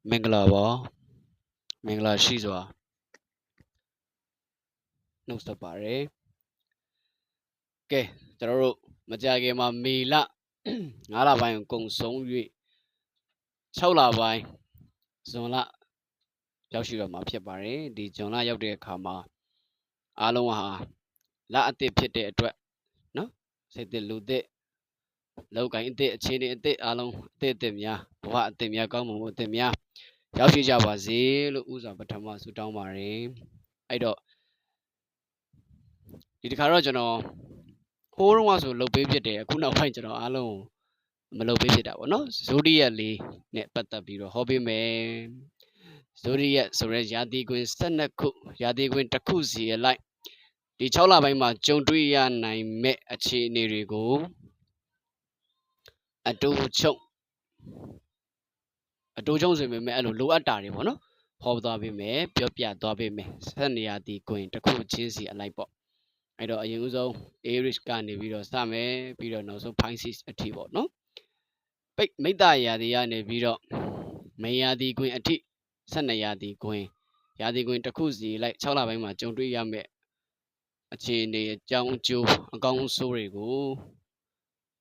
မင်္ဂလာပါမင်္ဂလာရှိစွာနှုတ်ဆက်ပါတယ်ကဲကျွန်တော်တို့မကြခင်မှာမေလ9လပိုင်းကိုကုံဆုံး၍6လပိုင်းဇွန်လရောက်ရှိတော့မှာဖြစ်ပါတယ်ဒီဇွန်လရောက်တဲ့အခါမှာအားလုံးဟာလအသစ်ဖြစ်တဲ့အတွက်နော်စိတ်သစ်လူသစ်လောက်ကိုင်းအသစ်အခြေအနေအသစ်အားလုံးအသစ်များဘဝအသစ်များကောင်းမှုအသစ်များရောက်ရှိကြပါစေလို့ဥစွာပထမဆုတောင်းပါတယ်အဲ့တော့ဒီတစ်ခါတော့ကျွန်တော်ဟိုးတော့ဆိုလှုပ်ပေးဖြစ်တယ်အခုနောက်ပိုင်းကျွန်တော်အားလုံးမလှုပ်ပေးဖြစ်တာပေါ့နော်ဇိုဒီယက်လေးနဲ့ပတ်သက်ပြီးတော့ဟောပေးမယ်ဇိုဒီယက်ဆိုရဲရာသီကွင်း12ခုရာသီကွင်းတစ်ခုစီအလိုက်ဒီ6လပိုင်းမှာကြုံတွေ့ရနိုင်မဲ့အခြေအနေတွေကိုအတူချုံဆိုပေမဲ့အဲ့လိုလိုအပ်တာတွေပေါ့နော်ဟောသွားပေးမယ်ပြောပြသွားပေးမယ်12ရာသီကွင်းတစ်ခုချင်းစီအလိုက်ပေါ့အဲ့တော့အရင်ဦးဆုံး Aries ကနေပြီးတော့စမယ်ပြီးတော့နောက်ဆုံး Pisces အထိပေါ့နော်မိတ္တရာသီကနေပြီးတော့မေရာသီကွင်းအထိ12ရာသီကွင်းတစ်ခုစီလိုက်6လပိုင်းမှာကြုံတွေ့ရမယ့်အခြေအနေအကြောင်းအကျိုးအကောင်းအဆိုးတွေကို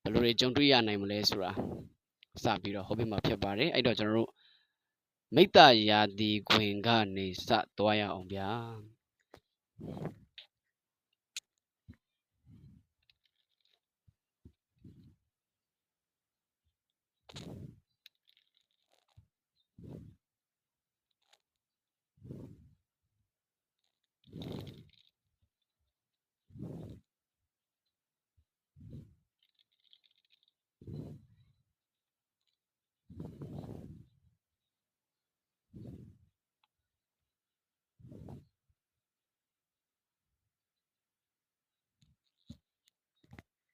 ဘယ်လိုတွေကြုံတွေ့ရနိုင်မလဲဆိုတာစပြီးတော့ဟောပြမှာဖြစ်ပါတယ်အဲ့တော့ကျွန်တော်တို့မိတ္တရာသီကွင်းကနေစသွားရအောင်ဗျာ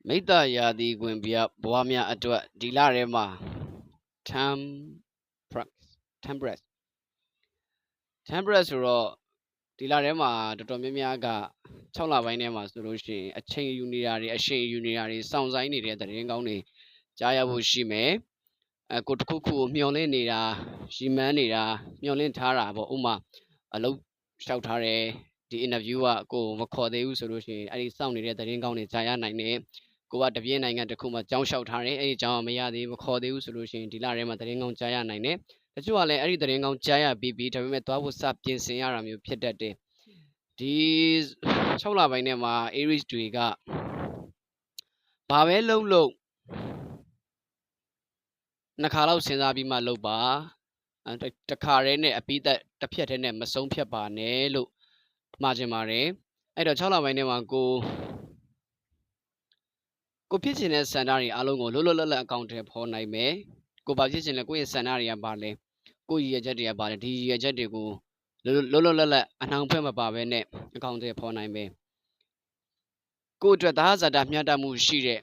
မိတ္တရာသီကွင်းပြဘဝများအတွက်ဒီလထဲမှာ temperance ဆိုတော့ဒီလထဲမှာတော်တော်များများက6လပိုင်းထဲမှာဆိုလို့ရှိရင်အချိန်ယူနေတာတွေအရှိန်ယူနေတာတွေစောင့်ဆိုင်နေတဲ့သတင်းကောင်းတွေကြားရဖို့ရှိမယ်ကိုတစ်ခုခုမျှော်လင့်နေတာရီမန်းနေတာမျှော်လင့်ထားတာပေါ့ဥမာအလုပ်လျှောက်ထားတယ်ဒီ interview ကကိုမခေါ်သေးဘူးဆိုလို့ရှိရင်အဲ့ဒီစောင့်နေတဲ့သတင်းကောင်းတွေကြားရနိုင်တယ်ကိုကတပြင်းနိုင်ငံတစ်ခုမှာကြောင်းလျှောက်ထားတယ်အဲ့ဒီကြောင်းမရသေးဘူးမခေါ်သေးဘူးဆိုလို့ရှိရင်ဒီလထဲမှာသတင်းကောင်းကြားရနိုင်တယ်တချို့ကလည်းအဲ့ဒီသတင်းကောင်းကြားရပြီးဒါပေမဲ့သွားဖို့စပြင်ဆင်ရတာမျိုးဖြစ်တတ်တယ်ဒီ6လပိုင်းထဲမှာ Aries တွေကဘာပဲလုံးနှစ်ခါလောက်စဉ်းစားပြီးမှလုပ်ပါတစ်ခါတည်းနဲ့အပိသက်တစ်ဖြတ်တည်းနဲ့မဆုံးဖြတ်ပါနဲ့လို့မှာချင်ပါတယ်အဲ့တော့6လပိုင်းထဲမှာကိုဖြစ်ချင်တဲ့စံတာတွေအားလုံးကိုလွတ်လပ်အကောင့်ထဲဖော်နိုင်မယ်ကိုဘာဖြစ်ချင်လဲကိုရဲ့စံတာတွေကပါလဲကိုရည်ရချက်တွေကပါလဲဒီရည်ရချက်တွေကိုလွတ်လပ်အနှောင်ဖက်မပါဘဲနဲ့အကောင့်ထဲဖော်နိုင်မယ်ကိုအတွက်သာဇာတာမျှတမှုရှိတဲ့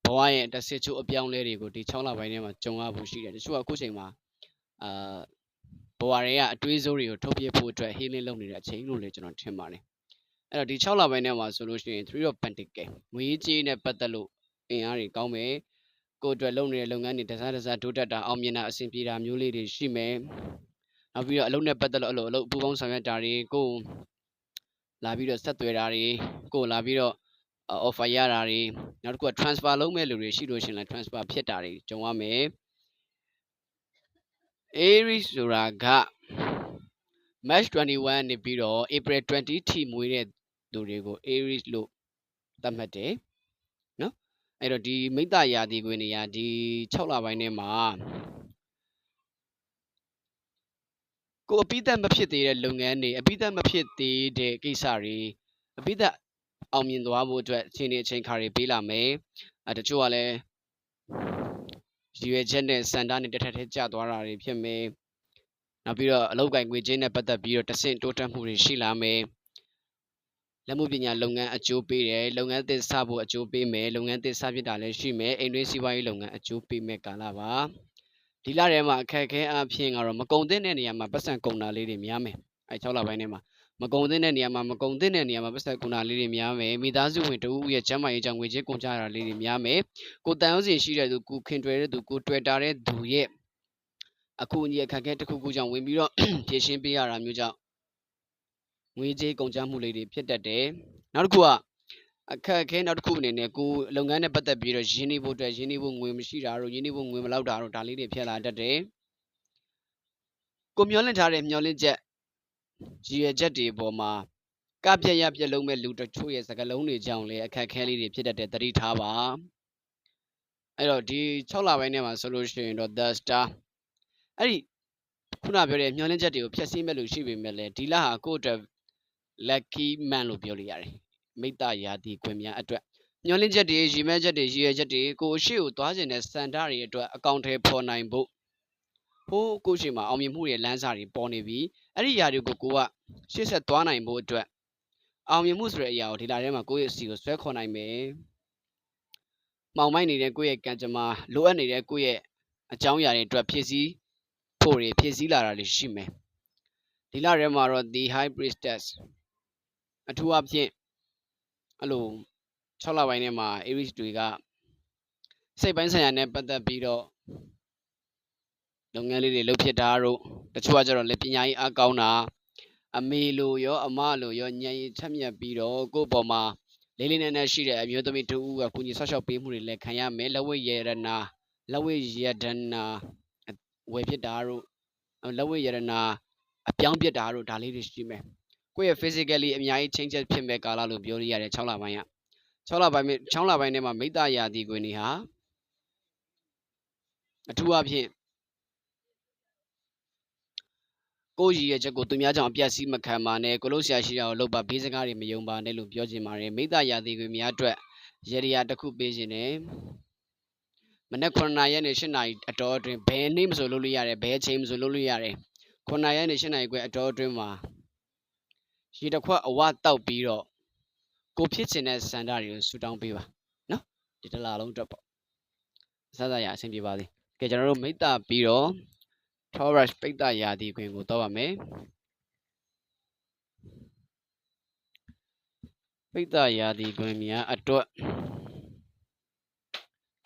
ဘဝရဲ့တစ်စစ်ချိုးအပြောင်းလဲတွေကိုဒီ6လပိုင်းထဲမှာကြုံရဖို့ရှိတယ်တချို့ကအခုချိန်မှာဘဝတွေကအတွေးစိုးတွေကိုထုတ်ပြဖို့အတွက် healing လုပ်နေတဲ့အချိန်လို့လည်းကျွန်တော်ထင်ပါတယ်အဲ့တော့ဒီ6လပိုင်းထဲမှာဆိုလို့ရှိရင်3 of Pentacles ငွေကြေးနဲ့ပတ်သက်လို့အင်အားတွေကောင်းမယ်ကိုအတွက်လုပ်နေတဲ့လုပ်ငန်းတွေတစားတိုးတက်တာအောင်မြင်တာအဆင်ပြေတာမျိုးလေးတွေရှိမယ်နောက်ပြီးတော့အလုပ်နဲ့ပတ်သက်လို့အလုပ်ပူပေါင်းဆောင်ရွက်တာတွေကိုလာပြီးတော့ဆက်သွယ်တာတွေကိုလာပြီးတော့offer ရတာတွေနောက်တစ်ခုက transfer လုပ်မဲ့လူတွေရှိလို့ရှိရင်လည်း transfer ဖြစ်တာတွေကြုံရမယ် Aries ဆိုတာက March 21နေပြီးတော့ April 20ထိမွေးတဲ့သူတွေကို Aries လို့သတ်မှတ်တယ်နော်အဲ့တော့ဒီမိတ္တရာသီကွင်းနေရာဒီ6လပိုင်းထဲမှာကိုအပိသက်မဖြစ်သေးတဲ့လုပ်ငန်းတွေအပိသက်မဖြစ်သေးတဲ့ကိစ္စတွေအပိသက်အောင်မြင်သွားဖို့အတွက်အချိန်ခါတွေပေးလာမယ်တချို့ကလည်းရည်ရွယ်ချက်နဲ့စံတားနဲ့တစ်ထပ်ထဲကျသွားတာတွေဖြစ်မယ်နောက်ပြီးတော့အလုပ်ကိုင်ငွေကြေးနဲ့ပတ်သက်ပြီးတော့တဆင့်တိုးတက်မှုတွေရှိလာမယ်လက်မှုပညာလုပ်ငန်းအကျိုးပေးတယ်လုပ်ငန်းသစ်စဖို့အကျိုးပေးမယ်လုပ်ငန်းသစ်စဖြစ်တာလည်းရှိမယ်အိမ်တွင်းစီးပွားရေးလုပ်ငန်းအကျိုးပေးမဲ့ကာလပါဒီလထဲမှာအခက်အခဲအဖြစ်ကတော့မကုန်တဲ့နေရာမှာပတ်စံကုန်တာလေးတွေများမယ်အဲ6လပိုင်းထဲမှာ မကုံတဲ့နေရာမှာမကုံတဲ့နေရာမှာပတ်သက်ကုန်တာလေးတွေများမယ်မိသားစုဝင်တူဦးရဲ့ကျမ်းမာရေးကြောင့်ငွေကြေးကုန်ကြတာလေးတွေများမယ်ကိုတန်ရုံးစင်ရှိတဲ့သူကိုခင်တွယ်တဲ့သူကိုတွေ့တာတဲ့သူရဲ့အခုအညီအခက်အခဲတစ်ခုခုကြောင့်ဝင်ပြီးတော့ဖြည့်ရှင်းပေးရတာမျိုးကြောင့်ငွေကြေးကုန်ကြမှုလေးတွေဖြစ်တတ်တယ်နောက်တစ်ခုကအခက်အခဲနောက်တစ်ခုအနေနဲ့ကိုလုပ်ငန်းနဲ့ပတ်သက်ပြီးတော့ရင်းနှီးဖို့အတွက်ရင်းနှီးဖို့ငွေမရှိတာတို့ရင်းနှီးဖို့ငွေမလောက်တာတို့ဒါလေးတွေဖြစ်လာတတ်တယ်ကိုမျောလင့်ထားတဲ့မျောလင့်ချက်ရည်ရွယ်ချက်တွေပေါ်မှာကပြက်ရပြက်လုံးမဲ့လူတချို့ရဲ့စကားလုံးတွေကြောင့်လည်းအခက်အခဲလေးတွေဖြစ်တတ်တဲ့သတိထားပါအဲ့တော့ဒီ6လပိုင်းထဲမှာဆိုလို့ရှိရင်တော့ The Star အဲ့ဒီခုနပြောတဲ့မျောလင့်ချက်တွေကိုဖျက်ဆီးမဲ့လို့ရှိပေမဲ့လည်းဒီလဟာကိုယ့်အတွက် lucky man လို့ပြောလို့ရတယ်မိတ္တရာသီခွင်များအတွက်မျောလင့်ချက်တွေရည်မှန်းချက်တွေရည်ရွယ်ချက်တွေကိုအရှိကိုသွားခြင်းတဲ့စံတားတွေအတွက်အကောင့်ထဲပေါ်နိုင်ဖို့ဟိုးကိုရှိမှာအောင်မြင်မှုတွေလမ်းစာတွေပေါ်နေပြီအဲ့ဒီຢာတွေကိုကိုကရှေ့ဆက်သွားနိုင်ဖို့အတွက်အောင်မြင်မှုဆိုတဲ့အရာကိုဒီလထဲမှာကိုယ့်ရဲ့အစီကိုဆွဲခေါ်နိုင်မယ်မောင်မိုက်နေတဲ့ကိုယ့်ရဲ့ကံကြမ္မာလိုအပ်နေတဲ့ကိုယ့်ရဲ့အကြောင်းအရာတွေအတွက်ဖြည့်ဆည်းဖို့တွေဖြည့်ဆည်းလာတာတွေရှိမယ်ဒီလထဲမှာတော့ The High Priestess အထူးအဖြင့်အဲ့လို6လပိုင်းထဲမှာ Aries တွေကစိတ်ပိုင်းဆိုင်ရာနဲ့ပတ်သက်ပြီးတော့လုပ်ငန်းလေးတွေလုပ်ဖြစ်တာတို့တချို့ကကျတော့လည်းပညာရေးအကောင်းတာအမေလိုရောအမလိုရောညံရီထက်မြက်ပြီးတော့ကိုယ့်ပေါ်မှာလေးလေးနက်နက်ရှိတဲ့အမျိုးသမီးတို့ကကုညီဆောက်ရှောက်ပေးမှုတွေလည်းခံရမယ်လက်ဝဲရတနာဝယ်ဖြစ်တာတို့လက်ဝဲရတနာအပြောင်းပြစ်တာတို့ဒါလေးတွေရှိမယ်ကိုယ့်ရဲ့ physically အများကြီး change ဖြစ်မဲ့ကာလလို့ပြောလို့ရတယ်6လပိုင်းက6လပိုင်းထဲမှာမိတ္တရာသီခွင်တွေဟာအထူးအဖြင့်ကိုရည်ရဲ့ချက်ကိုသူများကြောင့်အပြတ်စီးမခံပါနဲ့ကိုလို့ဆရာရှိတာကိုလုပ်ပါဘေးစကားတွေမယုံပါနဲ့လို့ပြောချင်ပါတယ်မိတ္တရာသီခွင်များအတွက်ရရတစ်ခုပေးခြင်းနဲ့မနေ့9နာရီနဲ့10နာရီအတော်အတွင်းဘယ်နေ့မဆိုလုပ်လို့ရတယ်ဘယ်အချိန်မဆိုလုပ်လို့ရတယ်9နာရီနဲ့10နာရီခွဲအတော်အတွင်းမှာရေတစ်ခွက်အဝတောက်ပြီးတော့ကိုဖြစ်ချင်တဲ့စန္ဒတွေကိုဆူတောင်းပေးပါနော်ဒီတစ်လလုံးအတွက်ပေါ့စသရအဆင်ပြေပါစေကဲကျွန်တော်တို့မိတ္တပြီးတော့ Taurus ပိတ္တရာသီခွင်ကိုတော့ပါမယ်ပိတ္တရာသီခွင်များအတွက်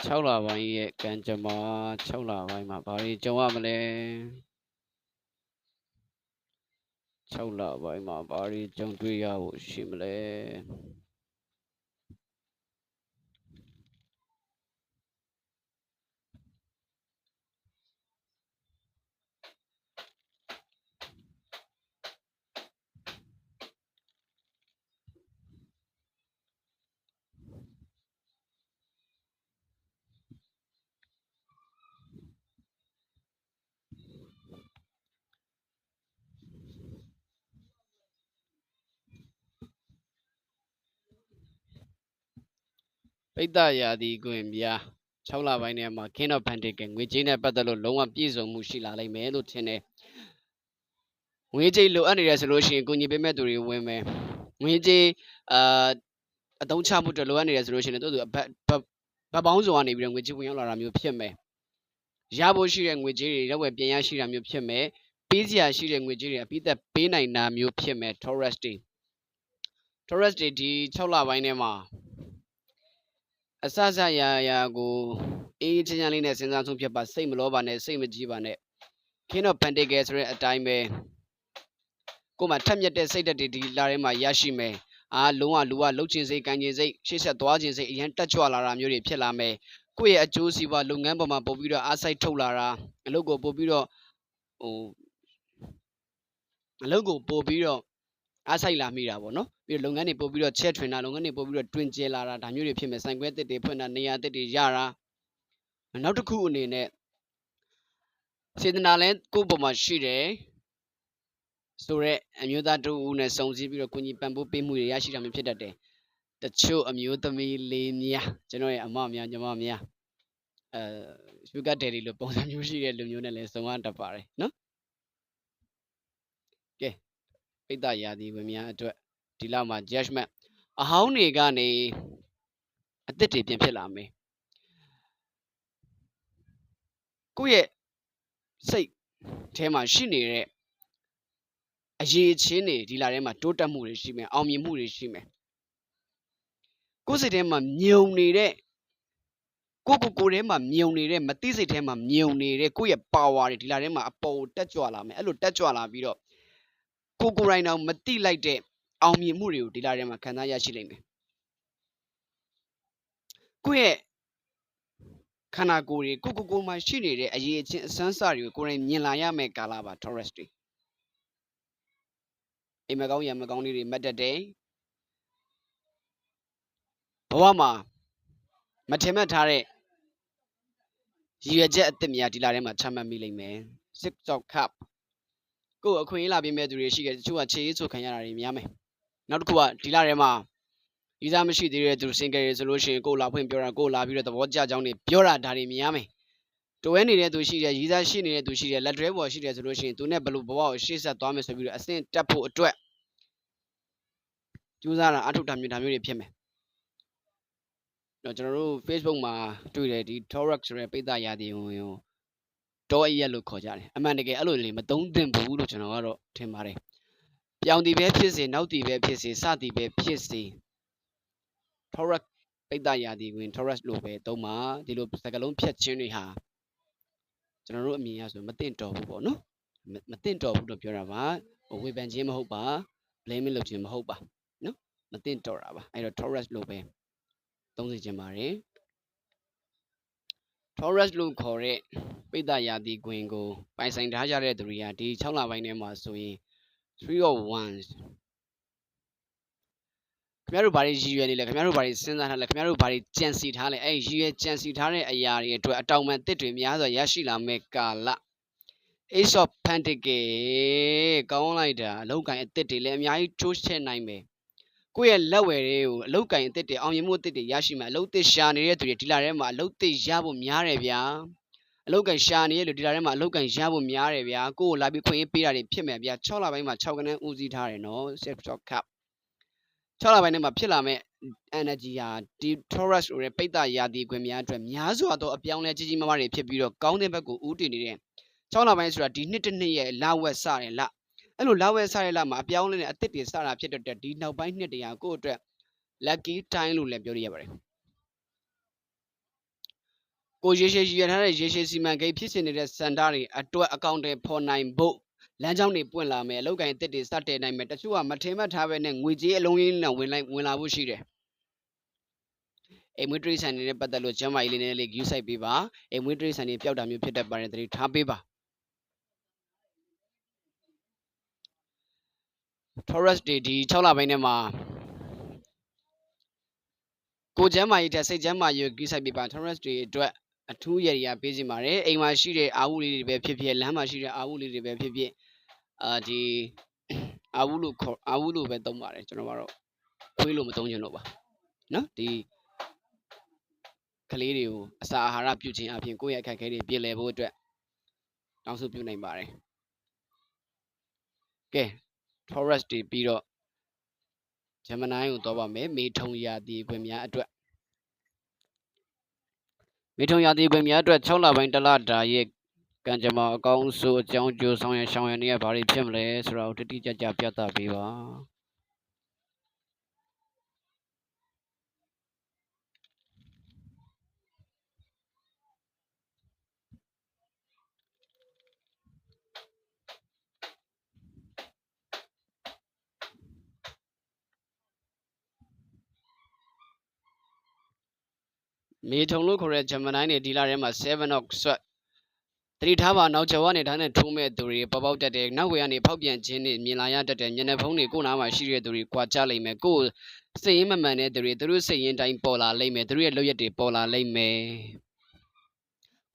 6လပိုင်းရဲ့ကံကြမ္မာ6လပိုင်းမှာဘာတွေကြုံရမလဲ6လပိုင်းမှာဘာတွေကြုံတွေ့ရဖို့ရှိမလဲပိတ္တရာသီခွင်များ6လပိုင်းထဲမှာ King of Pentacles ငွေကြေးနဲ့ပတ်သက်လို့လုံးဝပြည့်စုံမှုရှိလာလိမ့်မယ်လို့ထင်တယ်ငွေကြေးလိုအပ်နေတယ်ဆိုလို့ရှိရင်ကိုညီပေးမဲ့သူတွေဝင်မယ်ငွေကြေးအသုံးချမှုတွေလိုအပ်နေတယ်ဆိုလို့ရှိရင်တို့သူဘတ်ပေါင်းစုံကနေပြီးတော့ငွေကြေးဝင်ရောက်လာတာမျိုးဖြစ်မယ်ရဖို့ရှိတဲ့ငွေကြေးတွေတော့ဝယ်ပြန်ရရှိတာမျိုးဖြစ်မယ်ပေးစရာရှိတဲ့ငွေကြေးတွေအပြီးသက်ပေးနိုင်တာမျိုးဖြစ်မယ် Taurus တွေဒီ6လပိုင်းထဲမှာအစစရာကိုအေးချမ်းချမ်းလေးနဲ့စဉ်းစားဆုံးဖြတ်ပါစိတ်မလောပါနဲ့စိတ်မကြီးပါနဲ့ King of Pentacles ဆိုတဲ့အတိုင်းပဲကိုမှထက်မြက်တဲ့စိတ်ဓာတ်တွေဒီလာထဲမှာရရှိမယ်လုံးဝလူကလှုပ်ချင်စိတ်ကန်ချင်စိတ်ရှေ့ဆက်သွားချင်စိတ်အရင်တက်ကြွလာတာမျိုးတွေဖြစ်လာမယ်ကိုယ့်ရဲ့အကျိုးစီးပွားလုပ်ငန်းပေါ်မှာပို့ပြီးတော့အားစိုက်ထုတ်လာတာအလုပ်ကိုပို့ပြီးတော့အားစိုက်လာမိတာပေါ့နော်ပြီးတော့လုပ်ငန်းတွေပို့ပြီးတော့ချဲ့ထွင်တာလုပ်ငန်းတွေပို့ပြီးတော့တွင်ကျဲလာတာဒါမျိုးတွေဖြစ်မယ်ဆိုင်ခွဲတစ်တွေဖွင့်တာနေရာတစ်တွေရတာနောက်တစ်ခုအနေနဲ့စေတနာလည်းကိုယ့်ပေါ်မှာရှိတယ်ဆိုတော့အမျိုးသားတို့ဦးနဲ့စုံစည်းပြီးတော့ကိုကြီးပံ့ပိုးပေးမှုတွေရရှိတာမျိုးဖြစ်တတ်တယ်တချို့အမျိုးသမီးလေးများကျွန်တော်ရဲ့အမများညီမများSugar Daddy လို့ပုံစံမျိုးရှိတဲ့လူမျိုးနဲ့လည်းစုံရတတ်ပါတယ်နော်ကဲပိတ္တရာသီဝင်များအတွက်ဒီလောက်မှာ judgment အဟောင်းတွေကနေအသစ်တွေပြင်ဖြစ်လာမယ်ကိုယ့်ရဲ့စိတ်ထဲမှာရှိနေ အရေးချင်းနေဒီလာထဲမှာတိုးတက်မှုတွေရှိမယ်အောင်မြင်မှုတွေရှိမယ်ကိုယ်စိတ်ထဲမှာမြုံနေတဲ့ကိုထဲမှာမြုံနေတဲ့မသိစိတ်ထဲမှာမြုံနေတဲ့ကိုယ့်ရဲ့ power တွေဒီလာထဲမှာအပေါ်တက်ကြွလာမယ်အဲ့လိုတက်ကြွလာပြီးတော့ကိုရိုင်းအောင်မသိလိုက်တဲ့အောင်မြင်မှုတွေကိုဒီလာထဲမှာခံစားရရှိနိုင်မယ်ကိုယ့်ရဲ့ခန္ဓာကိုယ်တွေကိုမှရှိနေတဲ့အရေးအချင်းအစမ်းစတွေကိုကိုယ်တိုင်မြင်လာရမယ်ကာလပါ Taurus တွေအိမ်မကောင်းရမကောင်းလေးတွေမတ်တက်တယ်ဘဝမှာမထင်မှတ်ထားတဲ့ရည်ရွယ်ချက်အသစ်များဒီလာထဲမှာချမှတ်မိလိမ့်မယ် Six of Cup ကိုယ်အခွင့်အရေးလာပေးမဲ့သူတွေရှိတယ်တချို့ကခြေရေးဆိုခံရတာတွေများမယ်နောက်တစ်ခုကဒီလာထဲမှာဤသားမရှိသေးတဲ့သူ single တွေဆိုလို့ရှိရင်ကိုယ်လာဖွင့်ပြောတာကိုယ်လာပြီးတော့သဘောကျကြောင်းတွေပြောတာဒါတွေများမယ်တွဲနေတဲ့သူရှိတယ်ရည်သားရှိနေတဲ့သူရှိတယ်လက်တွဲပေါ်ရှိတယ်ဆိုလို့ရှိရင်သူနဲ့ဘယ်လိုဘဝကိုရှေ့ဆက်သွားမယ်ဆိုပြီးတော့အဆင့်တက်ဖို့အတွက်ကြိုးစားတာအထုတာမျိုးတွေဖြစ်မယ်တော့ကျွန်တော်တို့ Facebook မှာတွေ့တယ်ဒီ Taurus ဆိုတဲ့ပိဿရာသီဝင်ကိုတောအရက်လို့ခေါ်ကြတယ်အမှန်တကယ်အဲ့လိုလေမသုံးသင့်ဘူးလို့ကျွန်တော်ကတော့ထင်ပါတယ်ပြောင်းတီပဲဖြစ်စေနောက်တီပဲဖြစ်စေစတီပဲဖြစ်စေ Taurus ပိဿရာသီဝင် Taurus လို့ပဲသုံးပါဒီလိုစကားလုံးဖြတ်ချင်းတွေဟာကျွန်တော်တို့အမြင်ရဆိုမသိတော်ဘူးပေါ့နော်မသိတော်ဘူးလို့ပြောတာပါဝေဖန်ခြင်းမဟုတ်ပါ blame လုပ်ခြင်းမဟုတ်ပါနော်မသိတော်တာပါအဲ့တော့ Taurus လို့ပဲသုံးစီခြင်းပါတယ် Taurus လို့ခေါ်တဲ့ပိဿရာသီကွင်ကိုပိုင်ဆိုင်ထားကြတဲ့သူတွေကဒီ6လပိုင်းထဲမှာဆိုရင် Three of Wands ခင်ဗျားတို့ဘာတွေရည်ရွယ်နေလဲခင်ဗျားတို့ဘာတွေစဉ်းစားထားလဲခင်ဗျားတို့ဘာတွေကြံစီထားလဲအဲ့ရည်ရွယ်ကြံစီထားတဲ့အရာတွေအတွက်အတောင်ပံတစ်တွေများစွာရရှိလာမဲ့ကာလ Ace of Pentacles ကောင်းလိုက်တာအလောက်ကန်အတစ်တွေလည်းအများကြီးချိုးချက်နိုင်မယ်ကိုယ့်ရဲ့လက်ဝယ်တွေကိုအလောက်ကန်အတစ်တွေအောင်မြင်မှုအတစ်တွေရရှိမယ်အလောက်တစ်ရှာနေတဲ့သူတွေဒီလာထဲမှာအလောက်တစ်ရဖို့များတယ်ဗျာအလောက်ကန်ရှာနေတဲ့လူဒီလာထဲမှာအလောက်ကန်ရဖို့များတယ်ဗျာကိုယ့်ကိုလာပြီးခွင့်ပေးတာတွေဖြစ်မယ်ဗျာ6လပိုင်းမှာ6ကနန်းဦးစီးထားတယ်နော် Six of Cup 6လပိုင်းထဲမှာဖြစ်လာမဲ့ energy ဟာဒီ Taurus ဆိုတဲ့ပိဿရာသီခွင်များအတွက်များစွာသောအပြောင်းလဲကြီးကြီးမားမားတွေဖြစ်ပြီးတော့ကောင်းတဲ့ဘက်ကိုဦးတည်နေတဲ့6လပိုင်းဆိုတာဒီနှစ်တစ်နှစ်ရဲ့လဝက်စတယ်လအဲ့လိုလဝက်စတဲ့လမှာအပြောင်းလဲနဲ့အသစ်တွေစတာဖြစ်တဲ့ဒီနောက်ပိုင်းနှစ်တရာကိုယ့်အတွက် lucky time လို့လည်းပြောရပါတယ်ကိုရေရှည်ရည်ထားတဲ့ရေရှည်စီမံကိန်းဖြစ်စဉ်နေတဲ့စံတားတွေအတွက်အကောင့်တွေဖော်နိုင်ဖို့လမ်းကြောင်းတွေပွင့်လာမယ်အလောက်ကိုင်းအသစ်တွေစတင်နိုင်မယ်တချို့ကမထင်မှတ်ထားပဲနဲ့ငွေကြေးအလုံးရင်းနဲ့ဝင်လာဖို့ရှိတယ်အိမ်မွေးတိရစ္ဆာန်တွေနဲ့ပတ်သက်လို့ကျမ်းမာရေးလေးနဲ့လေးဂရုစိုက်ပေးပါအိမ်မွေးတိရစ္ဆာန်တွေပျောက်တာမျိုးဖြစ်တတ်ပါတယ်သတိထားပေးပါ Taurus တွေဒီ6လပိုင်းထဲမှာကိုကျမ်းမာရေးတဲ့စိတ်ကျမ်းမာရေးကိုဂရုစိုက်ပေးပါ Taurus တွေအတွက်အထူးရည်ရပေးစီပါတယ်အိမ်မှာရှိတဲ့အာဝုလေးတွေပဲဖြစ်ဖြစ်လမ်းမှာရှိတဲ့အာဝုလေးတွေပဲဖြစ်ဖြစ်ဒီအာဝုလို့ပဲသုံးပါတယ်ကျွန်တော်ကတော့ခွေးလို့မသုံးချင်လို့ပါနော်ဒီကလေးတွေကိုအစာအာဟာရပြုခြင်းအပြင်ကိုယ့်ရဲ့အခက်အခဲတွေပြည်လည်ဖို့အတွက်တောင်းဆိုပြုနိုင်ပါတယ်ကဲ Taurus တွေပြီးတော့ Gemini ကိုတော့ပါမယ်မေထုံရာသီခွင်များအတွက်မေထုံရာသီခွင်များအတွက်6လပိုင်းတလတာရဲ့ကံကြမ္မာအကောင်းဆိုအကြောင်းကျိုးဆောင်ရန်ရှောင်ရန်တွေဘာတွေဖြစ်မလဲဆိုတာကိုတိတိကျကျပြသပေးပါမေထုံလို့ခေါ်တဲ့ Gemini တွေဒီလထဲမှာ7 of Swords တတိထားပါနောက်ကျော်ကနေဒါနဲ့ထိုးမဲ့သူတွေပေါက်တက်တယ်နောက်ဝေကနေဖောက်ပြန်ခြင်းတွေမြင်လာရတတ်တယ်မျက်နှာဖုံးတွေကိုနားမှာရှိတဲ့သူတွေကြွာကြလိမ့်မယ်ကိုစိတ်ရင်းမမှန်တဲ့သူတွေသူတို့စိတ်ရင်းတိုင်းပေါ်လာလိမ့်မယ်သူတို့ရဲ့လုပ်ရက်တွေပေါ်လာလိမ့်မယ်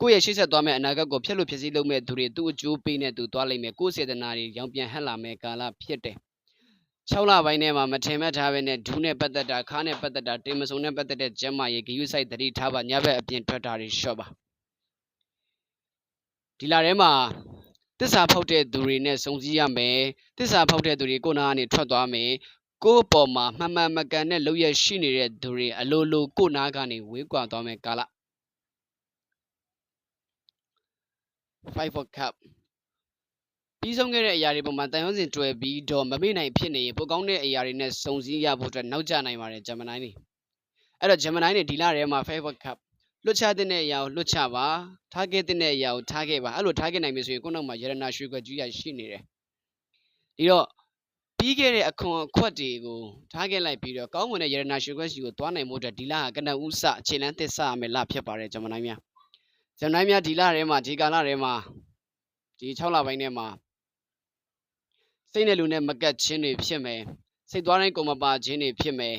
ကိုယ့်ရဲ့ရှေ့ဆက်သွားမဲ့အနာဂတ်ကိုဖျက်လို့ဖြစ်စည်းလုပ်မဲ့သူတွေသူ့အကျိုးပေးနဲ့သူသွားလိမ့်မယ်ကိုယ့်စေတနာတွေရောင်ပြန်ဟပ်လာမဲ့ကာလဖြစ်တယ်6လပိုင်းထဲမှာမထင်မှတ်ထားပဲနဲ့ဒူးနဲ့ပတ်သက်တာခါးနဲ့ပတ်သက်တာတင်မစုံနဲ့ပတ်သက်တဲ့ကျမ်းမာရေးဂရုစိုက်သတိထားပါညဘက်အပြင်ထွက်တာတွေရှော့ပါဒီလထဲမှာသစ္စာဖောက်တဲ့သူတွေနဲ့စုံစည်းရမယ်သစ္စာဖောက်တဲ့သူတွေကိုနာကနေထွက်သွားမယ်ကိုယ့်အပေါ်မှာမှန်မှန်မကန်တဲ့လုပ်ရရှိနေတဲ့သူတွေအလိုလိုကိုနာကနေဝေးကွာသွားမယ်ကာလ 5 of Cup ပြီးဆုံးခဲ့တဲ့အရာတွေပုံမှာတန်ရုံးစဉ်တွေ့ပြီးတော့မမေ့နိုင်ဖြစ်နေရင်ပိုကောင်းတဲ့အရာတွေနဲ့စုံစည်းရဖို့အတွက်နောက်ကျနိုင်ပါတယ်ဂျမနိုင်းနေအဲ့တော့ဂျမနိုင်းနေဒီလထဲမှာ favorite cup လွတ်ချတဲ့အရာကိုလွတ်ချပါထားခဲ့တဲ့အရာကိုထားခဲ့ပါအဲ့လိုထားခဲ့နိုင်ပြီဆိုရင်ကိုယ့်နောက်မှာရတနာရွှေခွက်ကြီးရရှိနေတယ်ဒီတော့ပြီးခဲ့တဲ့အခွန်အခွက်တွေကိုထားခဲ့လိုက်ပြီးတော့ကောင်းမွန်တဲ့ရတနာရွှေခွက်စီကိုသွားနိုင်ဖို့အတွက်ဒီလဟာကနဦးစအခြေလန်းသစ်စရမယ်လဖြစ်ပါတယ်ဂျမနိုင်းများဒီလထဲမှာဒီကာလထဲမှာဒီ6လပိုင်းထဲမှာစိတ်နဲ့လူနဲ့မကတ်ခြင်းတွေဖြစ်မယ်စိတ်သွားတိုင်းကုန်မပါခြင်းတွေဖြစ်မယ်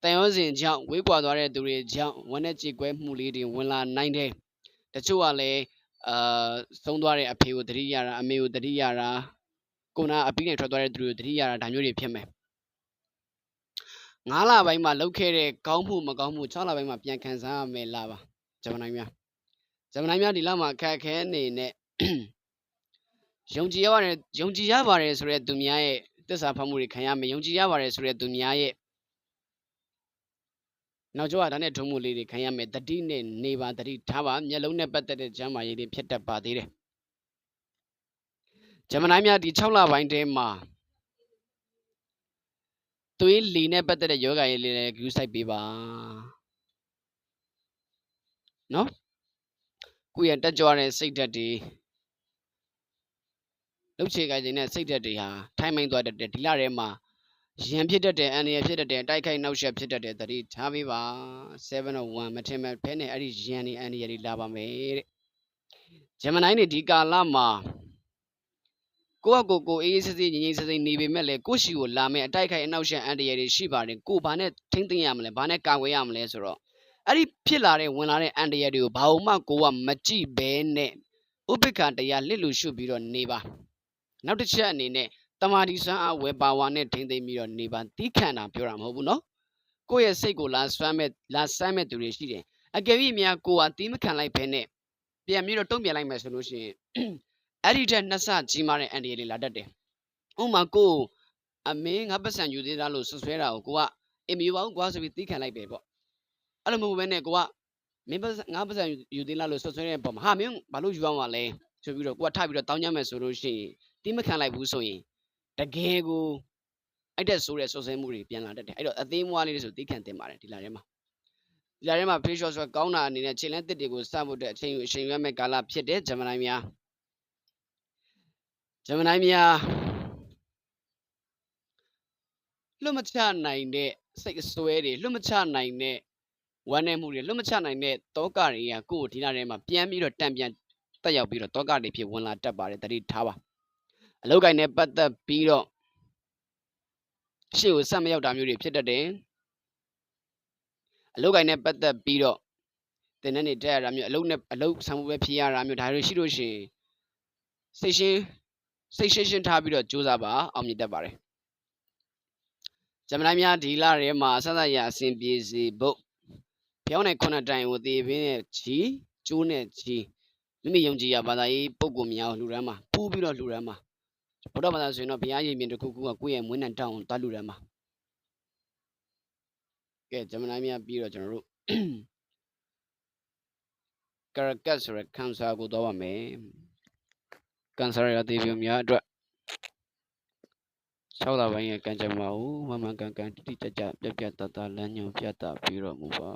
တန်ရောစဉ်ကြောင့်ဝေးကွာသွားတဲ့သူတွေကြောင့်ဝမ်းနဲ့ကြေကွဲမှုလေးတွေဝင်လာနိုင်တယ်တချို့ကလည်းဆုံးသွားတဲ့အဖေကိုတတိရတာအမေကိုတတိရတာကိုနာအပြီးနဲ့ထွက်သွားတဲ့သူတွေကိုတတိရတာဒါမျိုးတွေဖြစ်မယ်9လပိုင်းမှာလောက်ခဲ့တဲ့ကောင်းမှုမကောင်းမှု6လပိုင်းမှာပြန်ခံစားရမယ်လားပါဂျမနိုင်များဒီလမှာခက်ခဲနေနဲ့ယုံကြည်ရပါတယ်ဆိုတဲ့သူများရဲ့သစ္စာဖောက်မှုတွေခံရမယ်ယုံကြည်ရပါတယ်ဆိုတဲ့သူများရဲ့နောက်ကျောကဒါနဲ့ထုံးမှုလေးတွေခံရမယ်တတိနဲ့နေပါတတိထားပါမျက်လုံးနဲ့ပတ်သက်တဲ့ကျမ်းမာရေးတွေဖြစ်တတ်ပါသေးတယ်ဂျမနိုင်များဒီ6လပိုင်းထဲမှာသွေးလီနဲ့ပတ်သက်တဲ့ယောဂရေးလေးလည်းဂရုစိုက်ပေးပါနော်ကိုယ့်ရဲ့တက်ကြွတဲ့စိတ်ဓာတ်တွေလှုပ်ချေကြတဲ့စိတ်ဓာတ်တွေဟာထိုင်းမိုင်းသွားတတ်တယ်ဒီလထဲမှာရန်ဖြစ်တတ်တယ်အန်ရဖြစ်တတ်တယ်တိုက်ခိုက်နောက်ဆက်ဖြစ်တတ်တယ်တတိထားပေးပါ701မထင်မဲ့ဖဲနဲ့အဲ့ဒီရန်နေအန်ရတွေလာပါမယ်တဲ့ဂျမနိုင်းနေဒီကာလမှာကိုယ့်အကိုအေးအေးဆေးဆေးငြိမ်ငြိမ်ဆေးဆေးနေပေမဲ့လေကိုယ့်ရှိကိုလာမယ်အတိုက်ခိုက်အနောက်ဆက်အန်ရတွေရှိပါတယ်ကိုဘာနဲ့ထိမ့်သိမ်းရမလဲဘာနဲ့ကာကွယ်ရမလဲဆိုတော့အဲ့ဒီဖြစ်လာတဲ့ဝင်လာတဲ့အန်ရတွေကိုဘာမှကိုကမကြည့်ဘဲနဲ့ဥပိ္ပခာတရားလစ်လူရှုပြီးတော့နေပါနောက်တစ်ချက်အနေနဲ့တမာဒီဆန်းအဝယ်ပါဝါနဲ့ထိမ့်သိမ်းပြီးတော့နေပါတီးခန့်တာပြောတာမဟုတ်ဘူးနော်ကိုယ့်ရဲ့စိတ်ကိုလာစမ်းမဲ့သူတွေရှိတယ်အကယ်၍များကိုကတီးမခံလိုက်ဘဲနဲ့ပြန်ပြီးတော့တုံ့ပြန်လိုက်မယ်ဆိုလို့ရှိရင်အဲ့ဒီတဲ့နှစ်ဆကြီးမားတဲ့အန်ဒီလေးလာတတ်တယ်ဥမာကိုအမင်းငါပတ်စံယူသေးတာလို့ဆွဆွဲတာကိုကအင်မယူပါဘူးကွာဆိုပြီးတီးခံလိုက်ပဲပေါ့အဲ့လိုမဟုတ်ဘဲနဲ့ကိုကမင်းငါပတ်စံယူသေးလားလို့ဆွဆွဲတဲ့ပုံမှာဟာမင်းဘာလို့ယူအောင်မလဲဆိုပြီးတော့ကိုကထပြီးတော့တောင်းကြမယ်ဆိုလို့ရှိရင်တီးမခံလိုက်ဘူးဆိုရင်တကယ်ကိုအဲ့တဲ့ဆိုးတဲ့ဆွဆွဲမှုတွေပြန်လာတတ်တယ်အဲ့တော့အသေးမွားလေးတွေဆိုတီးခံတင်ပါတယ်ဒီလာထဲမှာဖေးရှော့ဆိုကောင်းတာအနေနဲ့ခြေလန်းတစ်တွေကိုစဖို့တဲ့အချိန်ရွက်မဲ့ကာလဖြစ်တဲ့ဂျမနိုင်းများလွတ်မချနိုင်တဲ့စိတ်အစွဲတွေလွတ်မချနိုင်တဲ့ဝမ်းနည်းမှုတွေလွတ်မချနိုင်တဲ့တောကတွေကကိုယ်ဒီလာထဲမှာပြန်ပြီးတော့တံပြန်တက်ရောက်ပြီးတော့တောကတွေဖြစ်ဝင်လာတတ်ပါတယ်တတိထားပါအလောက်ကိုင်းနဲ့ပတ်သက်ပြီးတော့ရှေ့ကိုဆက်မရောက်တာမျိုးတွေဖြစ်တတ်တယ်အလောက်ကိုင်းနဲ့ပတ်သက်ပြီးတော့တင်တဲ့နေတက်ရတာမျိုးအလုတ်ဆံမှုပဲဖြစ်ရတာမျိုးဒါတွေရှိလို့ရှိရင်စိတ်ရှင်းထားပြီးတော့ကြိုးစားပါအောင်မြင်တတ်ပါတယ်ဂျမနိုင်းများဒီလထဲမှာဆက်ဆက်ရအဆင်ပြေစေဖို့ပြောင်းတဲ့ခုနှစ်တိုင်ကိုသေပင်းနဲ့ကြီးကျိုးနဲ့ကြီးမိမိယုံကြည်ရဘာသာရေးပုံကိုများလှူဒန်းမှာပူးပြီးတော့လှူဒန်းမှာဘုရားဘာသာဆိုရင်တော့ဘုရားရည်မြင်တစ်ခုခုကကိုယ့်ရဲ့မွေးနံတောင်းသွားလှူဒန်းမှာကဲဂျမနိုင်းများပြီးတော့ကျွန်တော်တို့ကာရကတ်ဆိုရယ်ကန်ဆာကိုတော့ပါမယ်ကန်ဆာရတဲ့ပြည်များအတွက်6လပိုင်းရဲ့ကံကြမ္မာကိုမမှန်ကန်ကန်တိတိကျကျပြတ်တလမ်းညွှန်ပြသပြီးတော့မူပါ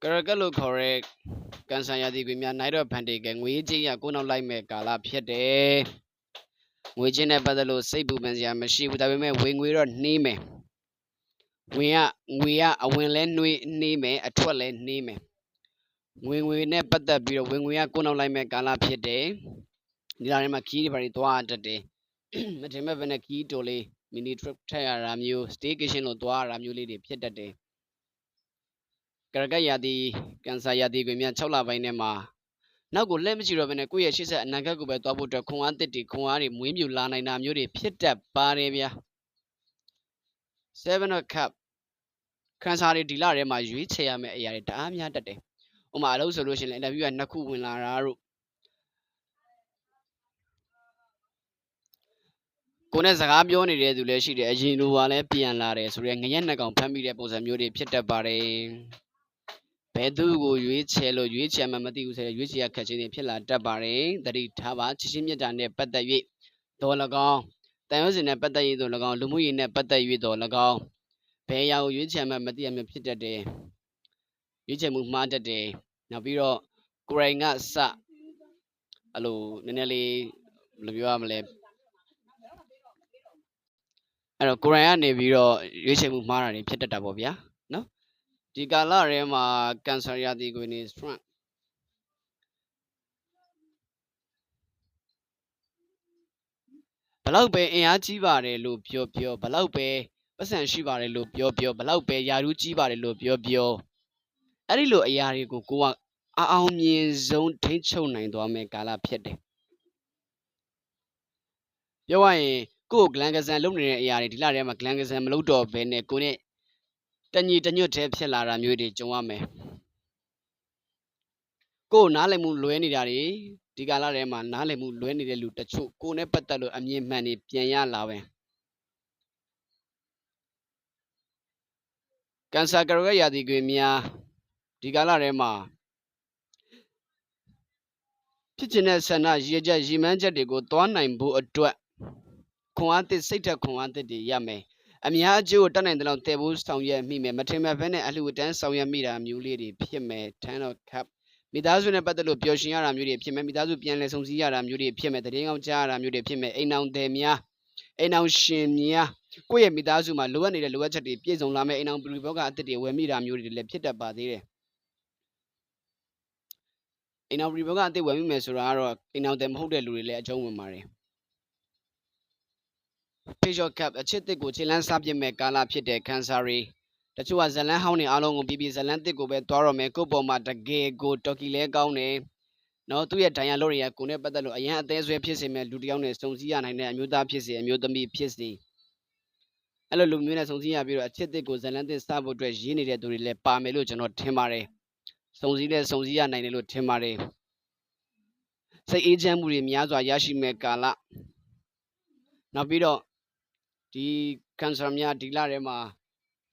ကရကတ်လို့ခေါ်တဲ့ကန်ဆာရာသီပြည်များနိုင်တော့ဖန်တီကငွေချင်းရကိုနောက်လိုက်မဲ့ကာလဖြစ်တယ်ငွေချင်းနဲ့ပတ်သက်လို့စိတ်ပူပန်စရာမရှိဘူးဒါပေမဲ့ဝင်ငွေတော့နှေးမယ်ငွေကအဝင်လဲနှေးမယ်အထွက်လဲနှေးမယ်ငွေနဲ့ပတ်သက်ပြီးတော့ဝင်ငွေကကိုနောက်လိုက်မဲ့ကာလဖြစ်တယ်ဒီလာထဲမှာခီးတွေဘာတွေသွားတတ်တယ်မထင်မဲ့ဘဲနဲ့ခီးတိုလေးမီနီထရစ်ထည့်ရတာမျိုး staycation လို့သွားရတာမျိုးလေးတွေဖြစ်တတ်တယ်ကရကတ်ရာသီကန်ဆာရာသီကိုများ6လပိုင်းထဲမှာနောက်ကိုလက်မရှိတော့ဘဲနဲ့ကိုယ့်ရဲ့ရှေ့ဆက်အနာဂတ်ကိုပဲသွားဖို့အတွက်ခွန်အားတစ်တွေခွန်အားတွေမွေးမြူလာနိုင်တာမျိုးတွေဖြစ်တတ်ပါတယ်ဗျာ7 of cup ကန်ဆာတွေဒီလထဲမှာရွေးချယ်ရမယ့်အရာတွေတအားများတတ်တယ်ဥပမာအလုပ်ဆိုလို့ရှိရင်လည်း interview က2ခုဝင်လာတာတို့ ကိုနဲ့စကားပြောနေတဲ့သူလည်းရှိတယ်အရင်လိုပါလဲပြန်လာတယ်ဆိုရဲငရက်နှစ်ကောင်ဖမ်းမိတဲ့ပုံစံမျိုးတွေဖြစ်တတ်ပါတယ်ဘယ်သူကိုရွေးချယ်လို့ရွေးချယ်မှမသိဘူးဆိုရဲရွေးချယ်ရခက်ချင်းတွေဖြစ်လာတတ်ပါတယ်သတိထားပါချစ်ချင်းမြတ်တာနဲ့ပတ်သက်၍တော်၎င်းတန်ရုံးစင်နဲ့ပတ်သက်၍တော်၎င်းလူမှုရေးနဲ့ပတ်သက်၍တော်၎င်းဘယ်အရာကိုရွေးချယ်မှမသိရမျိုးဖြစ်တတ်တယ်ရွေးချယ်မှုမှားတတ်တယ်နောက်ပြီးတော့ကိုရိုင်းကစအဲ့လိုနည်းနည်းလေးဘယ်လိုပြောရမလဲအဲ့တော့ကိုရိုင်းကနေပြီးတော့ရွေးချယ်မှုမှားတာတွေဖြစ်တတ်တာပေါ့ဗျာနော်ဒီကာလထဲမှာကန်ဆာရာသီကိုနေ strong ဘလောက်ပဲအင်အားကြီးပါတယ်လို့ပြောဘလောက်ပဲပတ်စံရှိပါတယ်လို့ပြောဘလောက်ပဲယာရူးကြီးပါတယ်လို့ပြောအဲ့ဒီလိုအရာတွေကိုကိုကအောင်မြင်ဆုံးထိန်းချုပ်နိုင်သွားမယ်ကာလဖြစ်တယ်ပြောရရင်ကိုဂလန်ကဆန်လုပ်နေတဲ့အရာတွေဒီလထဲမှာဂလန်ကဆန်မလုပ်တော့ဘဲနဲ့ကိုနဲ့တညီတညွတ်သေးဖြစ်လာတာမျိုးတွေကြုံရမယ်ကိုနားလည်မှုလွဲနေတာတွေဒီကာလထဲမှာနားလည်မှုလွဲနေတဲ့လူတချို့ကိုနဲ့ပတ်သက်လို့အမြင်မှန်တွေပြန်ရလာပဲကန်ဆာကရရာသီတွေများဒီကာလထဲမှာဖြစ်ချင်တဲ့ဆန္ဒရည်ချက်ရည်မှန်းချက်တွေကိုသွားနိုင်ဖို့အတွက်ခွန်အားသစ်စိတ်ဓာတ်ခွန်အားသစ်တွေရမယ်အများအကျိုးကိုတတ်နိုင်တဲ့လောက်တည်ဖို့ဆောင်ရွက်မိမယ်မထင်မှတ်ဘဲနဲ့အလှူအတန်းဆောင်ရွက်မိတာမျိုးလေးတွေဖြစ်မယ်ထန်းတော့ခပ်မိသားစုနဲ့ပတ်သက်လို့ပျော်ရွှင်ရတာမျိုးတွေဖြစ်မယ်မိသားစုပြန်လည်ဆုံစည်းရတာမျိုးတွေဖြစ်မယ်တည်ငောင်းကြားရတာမျိုးတွေဖြစ်မယ်အိမ်အောင်တယ်များအိမ်အောင်ရှင်များကိုယ့်ရဲ့မိသားစုမှာလိုအပ်နေတဲ့လိုအပ်ချက်တွေပြည့်စုံလာမယ်အိမ်အောင်ပရိဘောဂအသစ်တွေဝယ်မိတာမျိုးတွေလည်းဖြစ်တတ်ပါသေးတယ်အိမ်အောင်ပရိဘောဂအသစ်ဝယ်မိမယ်ဆိုတာကတော့အိမ်အောင်တယ်မဟုတ်တဲ့လူတွေလည်းအကျုံးဝင်ပါတယ်Peugeot Cup အချစ်တစ်ကိုခြေလန်းစားပြစ်မဲ့ကာလဖြစ်တဲ့ကန်ဆာရီတချို့ကဇလန်းဟောင်းနေအားလုံးကိုပြည်ဇလန်းတစ်ကိုပဲသွားတော့မယ်ကိုယ့်ပေါ်မှာတကယ်ကိုတော်ကီလဲကောင်းတယ်နော်သူ့ရဲ့ဒိုင်ယာလို့ရကိုနဲ့ပတ်သက်လို့အရန်အသေးဆွဲဖြစ်စေမဲ့လူတစ်ယောက်နဲ့စုံစည်းရနိုင်တဲ့အမျိုးသားဖြစ်စေအမျိုးသမီးဖြစ်စေအဲ့လိုလူမျိုးနဲ့စုံစည်းရပြီးတော့အချစ်တစ်ကိုဇလန်းတစ်စားဖို့အတွက်ရင်းနေတဲ့သူတွေလည်းပါမယ်လို့ကျွန်တော်ထင်ပါတယ်စုံစည်းရနိုင်တယ်လို့ထင်ပါတယ်စိတ်အေးချမ်းမှုတွေများစွာရရှိမဲ့ကာလနောက်ပြီးတော့ဒီကန်ဆာများဒီလထဲမှာ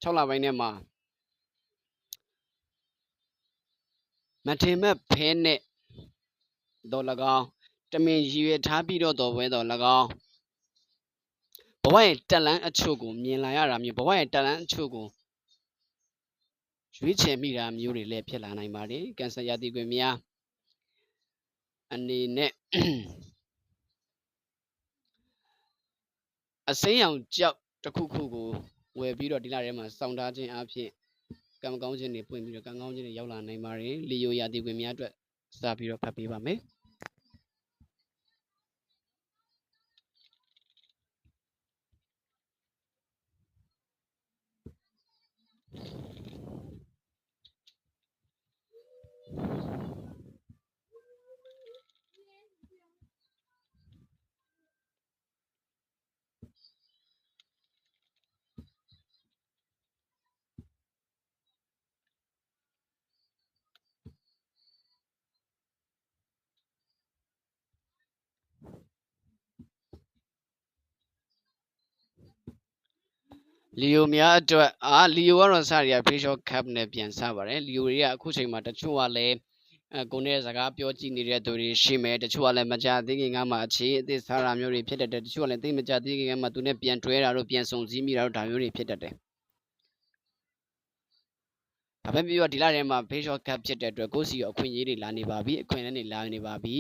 6လပိုင်းထဲမှာမထင်မဲ့ဖဲနဲ့တော်၎င်းတမင်ရည်ရွယ်ထားပြီးတော့တော်ပွဲတော်၎င်းဘဝရဲ့တက်လန်းအချို့ကိုမြင်လာရတာမျိုးဘဝရဲ့တက်လန်းအချို့ကိုရွေးချယ်မိတာမျိုးတွေလည်းဖြစ်လာနိုင်ပါတယ်ကန်ဆာရာသီခွင်များအနေနဲ့အစိမ်းရောင်ကြောက်တစ်ခုခုကိုဝယ်ပြီးတော့ဒီလထဲမှာစောင့်ထားခြင်းအပြင်ကံကောင်းခြင်းတွေပွင့်ပြီးတော့ကံကောင်းခြင်းတွေရောက်လာနိုင်ပါတယ်လီယိုရာသီခွင်များအတွက်စပြီးတော့ဖတ်ပေးပါမယ်လီယိုများအတွက်လီယိုကတော့စရPeugeot Cup နဲ့ပြန်စပါတယ်လီယိုတွေကအခုချိန်မှာတချို့ကလည်းကိုနဲ့စကားပြောကြည့်နေတဲ့သူတွေရှိမယ်တချို့ကလည်းမကြသေးခင်ကမှအခြေအသစ်စားတာမျိုးတွေဖြစ်တတ်တယ်တချို့ကလည်းသိမကြသေးခင်ကမှသူနဲ့ပြန်တွဲတာတို့ပြန်ဆုံစည်းမိတာတို့ဒါမျိုးတွေဖြစ်တတ်တယ်ဒါပဲပြီးတော့ဒီလထဲမှာ Peugeot Cup ဖြစ်တဲ့အတွက်ကိုယ့်စီအခွင့်အရေးတွေလာနေပါပြီအခွင့်အရေးတွေလာနေပါပြီ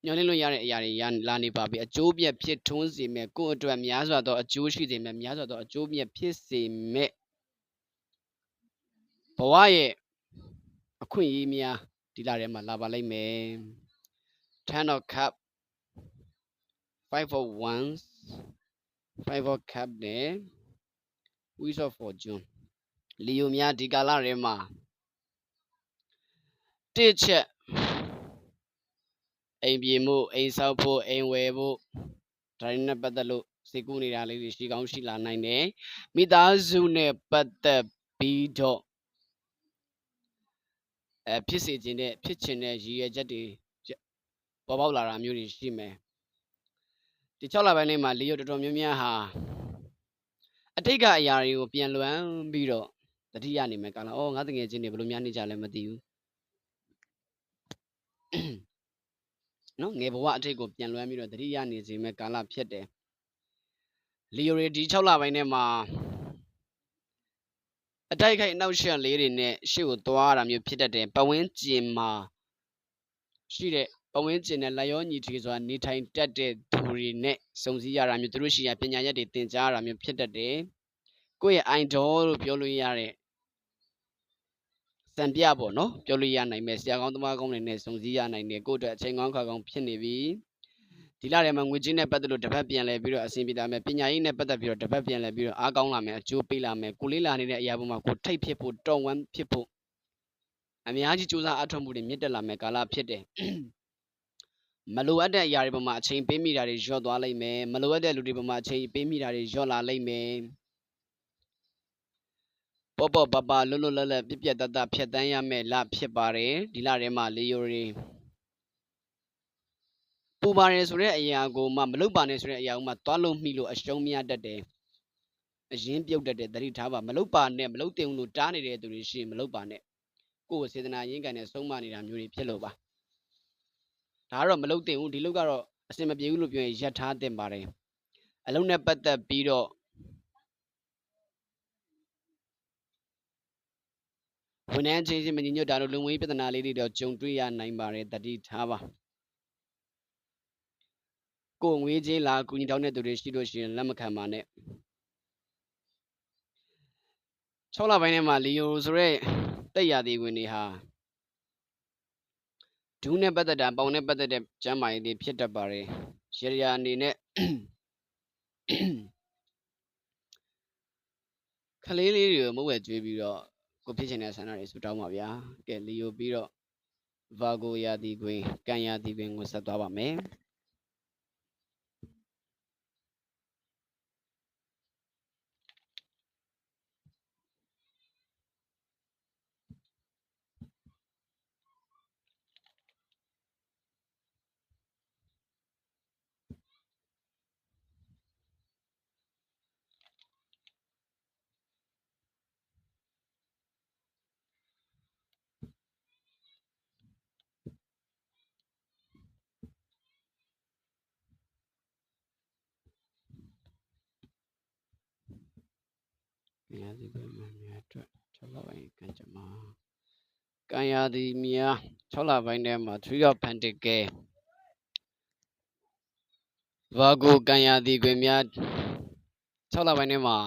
ညှော်လင့်လို့ရတဲ့အရာတွေလာနေပါပြီအကျိုးပြက်ဖြစ်ထွန်းစေမဲ့ကိုယ့်အတွက်များစွာသောအကျိုးရှိစေမဲ့များစွာသောအကျိုးပြက်ဖြစ်စေမဲ့ဘဝရဲ့အခွင့်အရေးများဒီလထဲမှာလာပါလိမ့်မယ် Ten of Cup 5 of Wands 5 of Cup နဲ့ Wheel of Fortune လီယိုများဒီကာလထဲမှာတစ်ချက်အိမ်ပြေမှုအိမ်ဆောက်ဖို့အိမ်ဝယ်ဖို့ဒါတွေနဲ့ပတ်သက်လို့စိတ်ကူးနေတာလေးတွေရှိကောင်းရှိလာနိုင်တယ်မိသားစုနဲ့ပတ်သက်ပြီးတော့ဖြစ်စေခြင်းနဲ့ဖြစ်ချင်တဲ့ရည်ရွယ်ချက်တွေပေါ်ပေါက်လာတာမျိုးတွေရှိမယ် ဒီ6လပိုင်းလေးမှာလီယိုတော်တော်များများဟာအတိတ်ကအရာတွေကိုပြန်လွမ်းပြီးတော့တတိယနေမယ်ကာလငါတငယ်ချင်းတွေဘယ်လိုများနေကြလဲမသိဘူးနော်ငယ်ဘဝအထိတ်ကိုပြန်လွမ်းပြီးတော့တတိယနေစေမဲ့ကာလဖြစ်တယ်လီယိုတွေဒီ6လပိုင်းထဲမှာအတိုက်ခိုက်နောက်ရှက်လေးတွေနဲ့ရှေ့ကိုသွားရတာမျိုးဖြစ်တတ်တယ်ပဝင်းကျင်မှာရှိတဲ့ပဝင်းကျင်နဲ့လက်ရောညီထီဆိုတာနေထိုင်တတ်တဲ့သူတွေနဲ့စုံစည်းရတာမျိုးသူတို့ရှိရပညာရက်တွေသင်ကြားရတာမျိုးဖြစ်တတ်တယ်ကိုယ့်ရဲ့ idol လို့ပြောလို့ရတဲ့စံပြပေါ့နော်ပြောလို့ရနိုင်မယ်ဆရာကောင်းသမားကောင်းတွေနဲ့စုံစည်းရနိုင်တယ်ကိုယ့်အတွက်အချိန်ကောင်းခါကောင်းဖြစ်နေပြီဒီလထဲမှာငွေကြေးနဲ့ပတ်သက်လို့တစ်ဖက်ပြန်လဲပြီးတော့အဆင်ပြေလာမယ်ပညာရေးနဲ့ပတ်သက်ပြီးတော့တစ်ဖက်ပြန်လဲပြီးတော့အားကောင်းလာမယ်အကျိုးပေးလာမယ်ကိုလေးလာနေတဲ့အရာပေါ်မှာကိုထိတ်ဖြစ်ဖို့တော်ဝမ်းဖြစ်ဖို့အများကြီးစူးစမ်းအထောက်မှုတွေမြင့်တက်လာမယ်ကာလဖြစ်တယ်မလိုအပ်တဲ့အရာတွေပေါ်မှာအချိန်ပေးမိတာတွေလျော့သွားလိမ့်မယ်မလိုအပ်တဲ့လူတွေပေါ်မှာအချိန်ပေးမိတာတွေလျော့လာလိမ့်မယ်ပေါ့ပေါ့ပပလွတ်လွတ်လပ်လပ်ပြပြတတ်တတ်ဖြတ်တန်းရမယ်လဖြစ်ပါတယ်ဒီလထဲမှာလီယိုတွေပူပါတယ်ဆိုတဲ့အရာကိုမှမလုပ်ပါနဲ့ဆိုတဲ့အရာကိုမှသွားလို့မိလို့အရှုံးများတတ်တယ်အရင်ပြုတ်တတ်တယ်သတိထားပါမလုပ်ပါနဲ့မလုပ်တင်ဘူးလို့တားနေတဲ့သူတွေရှိရင်မလုပ်ပါနဲ့ကိုယ်စေတနာရင်းကန်နဲ့ဆုံးမနေတာမျိုးတွေဖြစ်လို့ပါဒါကတော့မလုပ်တင်ဘူးဒီလုပ်ကတော့အစင်မပြေဘူးလို့ပြောရင်ရပ်ထားတင်ပါတယ်အလုံးနဲ့ပတ်သက်ပြီးတော့ဝန်ထမ်းချင်းမညီညွတ်တာတို့လူမှုရေးပြဿနာလေးတွေတော့ကြုံတွေ့ရနိုင်ပါတယ်တတိထားပါကိုငွေကြေးလာကူညီတောင်းတဲ့သူတွေရှိလို့ရှိရင်လက်မခံပါနဲ့6လပိုင်းထဲမှာလီယိုဆိုတဲ့တက်ရသည်ဝင်တွေဟာဒူးနဲ့ပတ်သက်တာပေါင်နဲ့ပတ်သက်တဲ့ကျမ်းမာရေးတွေဖြစ်တတ်ပါတယ်ရေရာအနေနဲ့ခလေးလေးတွေကိုမုတ်ဝဲကျွေးပြီးတော့ကိုဖြစ်ချင်တဲ့ဆန္ဒတွေဆူတောင်းပါဗျာကဲလီယိုပြီးတော့ဗာဂိုရာသီခွင်ကံရာသီခွင်ကိုဆက်သွားပါမယ်ကံရာသီခွင်များအတွက်6လပိုင်းကံကြမ္မာကံရာသီများ6လပိုင်းထဲမှာ3 of Pentacle ဗာဂိုကံရာသီခွင်များ6လပိုင်းထဲမှာ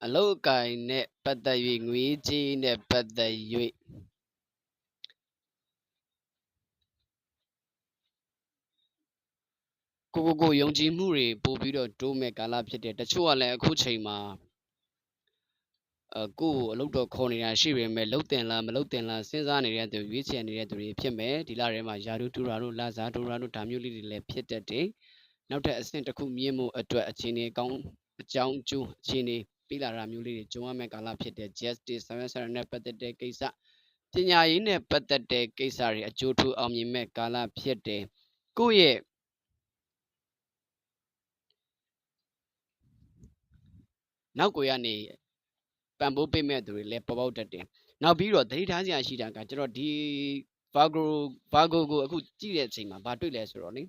အလုတ်အကိုင်နဲ့ပတ်သက်၍ငွေကြေးနဲ့ပတ်သက်၍ကိုယုံကြည်မှုတွေပို့ပြီးတော့တိုးမဲ့ကာလဖြစ်တယ်တချို့ကလည်းအခုချိန်မှာကိုအလုပ်တော်ခေါ်နေတာရှိပေမဲ့လုံတင်လားမလုံတင်လားစဉ်းစားနေတဲ့သူရွေးချယ်နေတဲ့သူတွေဖြစ်မယ်ဒီလထဲမှာယာဒူတူရာတို့လာဇာတူရာတို့ဒါမျိုးလေးတွေလည်းဖြစ်တတ်တယ်နောက်ထပ်အဆင့်တစ်ခုမြင့်မှုအတွက်အခြေအနေကောင်းအကြောင်းကျိုးအခြေအနေပြီးလာတာမျိုးလေးတွေကြုံရမယ့်ကာလဖြစ်တဲ့ justice ဆရာနဲ့ပတ်သက်တဲ့ကိစ္စပညာရေးနဲ့ပတ်သက်တဲ့ကိစ္စတွေအကျိုးထူးအောင်မြင်မဲ့ကာလဖြစ်တယ်ကိုယ့်ရဲ့နောက်ကိုရနေပံ့ပိုးပေးမဲ့သူတွေလည်းပေါ်ပေါက်တတ်တယ်နောက်ပြီးတော့သတိထားစရာရှိတာကကျွန်တော်ဒီဗာဂိုကိုအခုကြည့်တဲ့အချိန်မှာဘာတွေ့လဲဆိုတော့လေ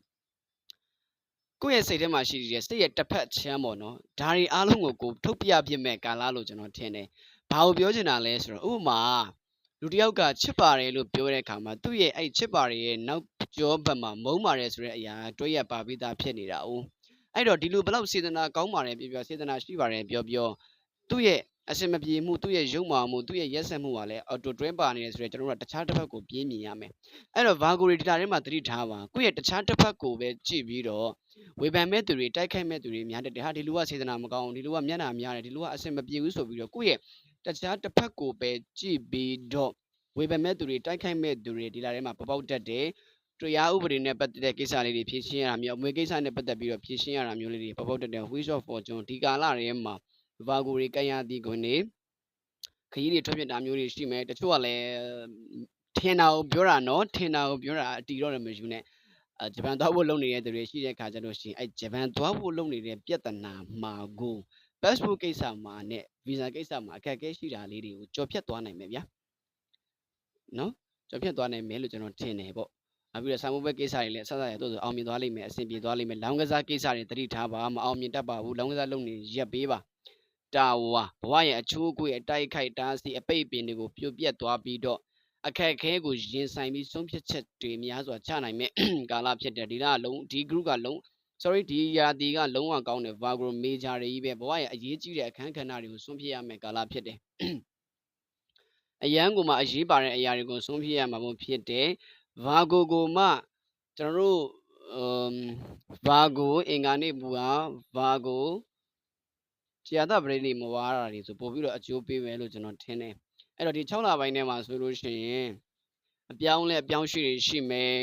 ကိုယ့်ရဲ့စိတ်ထဲမှာရှိနေတဲ့စိတ်ရဲ့တစ်ဖက်ချမ်းပေါ့နော်ဒါတွေအားလုံးကိုထုတ်ပြပြမဲ့ကာလလို့ကျွန်တော်ထင်တယ်ဘာကိုပြောချင်တာလဲဆိုတော့ဥပမာလူတစ်ယောက်ကချစ်ပါတယ်လို့ပြောတဲ့အခါမှာသူ့ရဲ့အဲ့ချစ်ပါတယ်ရဲ့နောက်ကျောဘက်မှာမုန်းပါတယ်ဆိုတဲ့အရာတွဲရပါပြီးသားဖြစ်နေတာ哦အဲ့တော့ဒီလိုဘလောက်စေတနာကောင်းပါတယ်ပြောစေတနာရှိပါတယ်ပြောသူ့ရဲ့အစင်မပြေမှုသူ့ရဲ့ရုံမာမှုသူ့ရဲ့ရက်ဆက်မှုကလည်းအော်တိုတွဲပါနေတယ်ဆိုတော့ကျွန်တော်တို့ကတခြားတစ်ဖက်ကိုပြေးမြင်ရမယ်အဲ့တော့ဗာဂိုတွေဒီတာထဲမှာသတိထားပါကိုယ့်ရဲ့တခြားတစ်ဖက်ကိုပဲကြည့်ပြီးတော့ဝေဖန်မဲ့သူတွေတိုက်ခိုက်မဲ့သူတွေများတယ်ဟာဒီလူကစေတနာမကောင်းဒီလူကမျက်နှာများတယ်ဒီလူကအစင်မပြေဘူးဆိုပြီးတော့ကိုယ့်ရဲ့တခြားတစ်ဖက်ကိုပဲကြည့်ပြီးတော့ဝေဖန်မဲ့သူတွေတိုက်ခိုက်မဲ့သူတွေဒီလာထဲမှာပပေါက်တတ်တယ်တရားဥပဒေနဲ့ပတ်သက်တဲ့ကိစ္စလေးတွေဖြေရှင်းရတာမျိုးအမွေကိစ္စနဲ့ပတ်သက်ပြီးတော့ဖြေရှင်းရတာမျိုးလေးတွေပပေါက်တတ်တဲ့ Wheel of Fortune ဒီကာလထဲမှာဗာဂိုတွေကံရသည်ခွင်နေခရီးတွေထွက်ပြတာမျိုးတွေရှိမယ်တချို့ကလည်း ထင်တာကိုပြောတာနော်ထင်တာကိုပြောတာအတီတော့လည်းမယူနဲ့ဂျပန်သွားဖို့လုပ်နေတဲ့သူတွေရှိတဲ့ခါကျလို့ရှိရင်အဲဂျပန်သွားဖို့လုပ်နေတဲ့ပြဿနာမှာကို passport ကိစ္စမှာနဲ့ visa ကိစ္စမှာအခက်အခဲရှိတာလေးတွေကိုကြော်ဖြတ်သွားနိုင်မယ်ဗျာနော်ကြော်ဖြတ်သွားနိုင်မယ်လို့ကျွန်တော်ထင်တယ်ပေါ့နောက်ပြီးတော့ဆာမိုးဘက်ကိစ္စတွေလည်းဆက်ဆက်ရတော့အောင်မြင်သွားလိမ့်မယ်အဆင်ပြေသွားလိမ့်မယ်လောင်းကစားကိစ္စတွေတတိထားပါမအောင်မြင်တတ်ပါဘူးလောင်းကစားလုပ်နေရက်ပေးပါတာဝါဘဝရဲ့အချိုးအကွေ့အတိုက်ခိုက်တားဆီးအပိတ်ပင်တွေကိုပြိုပြက်သွားပြီးတော့အခက်အခဲကိုရင်ဆိုင်ပြီးဆုံးဖြတ်ချက်တွေများစွာချနိုင်မဲ့ကာလဖြစ်တယ်ဒီလလုံးဒီ group ကလုံး sorry ဒီရာသီကလုံးဝကောင်းတယ် Virgo major တွေကြီးပဲဘဝရဲ့အရေးကြီးတဲ့အခန်းကဏ္ဍတွေကိုဆုံးဖြတ်ရမယ့်ကာလဖြစ်တယ်အရန်ကိုမှအရေးပါတဲ့အရာတွေကိုဆုံးဖြတ်ရမှာဖြစ်တယ် Virgo ကိုမှကျွန်တော်တို့Virgo အင်္ဂါနေ့ပူဟာ Virgo ကျာတပရိနိမဝါရာတွေဆိုပို့ပြီးတော့အကျိုးပေးမယ်လို့ကျွန်တော်ထင်တယ်အဲ့တော့ဒီ6လပိုင်းထဲမှာဆိုလို့ရှိရင်အပြောင်းလဲအပြောင်းရွှေ့ရှိမယ်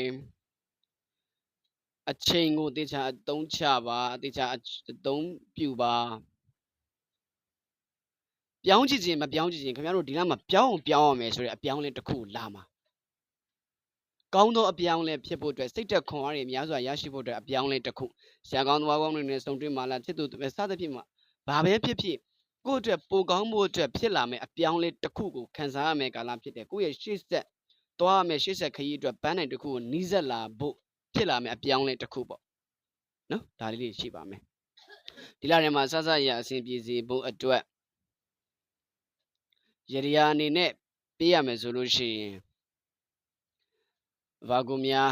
အချိန်ကိုတေချာအသုံးချပါတေချာအသုံးပြုပါပြောင်းကြည့်ခြင်းမပြောင်းကြည့်ခြင်းခင်ဗျားတို့ဒီလမှာပြောင်းရမယ်ဆိုတဲ့အပြောင်းလဲတစ်ခုလာမှာကောင်းသောအပြောင်းလဲဖြစ်ဖို့အတွက်စိတ်သက်ခွန်အားတွေများစွာရရှိဖို့အတွက်အပြောင်းလဲတစ်ခုဆရာကောင်းသွားကောင်းတွေနဲ့စုံတွေ့မှလားချစ်သူစသဖြင့်မှာဘာပဲဖြစ်ဖြစ်ကိုယ့်အတွက်ပိုကောင်းဖို့အတွက်ဖြစ်လာမယ်အပြောင်းလဲတစ်ခုကိုခံစားရမယ်ကာလဖြစ်တယ်ကိုယ့်ရဲ့ရှေ့ဆက်သွားရမယ်ရှေ့ဆက်ခရီးအတွက်ပန်းနိုင်တစ်ခုကိုနီးစပ်လာဖို့ဖြစ်လာမယ်အပြောင်းလဲတစ်ခုပေါ့နော်ဒါလေးတွေရှိပါမယ်ဒီလထဲမှာစစရအဆင်ပြေစေဖို့အတွက်ရရအနေနဲ့ပေးရမယ်ဆိုလို့ရှိရင်ဗာဂိုများ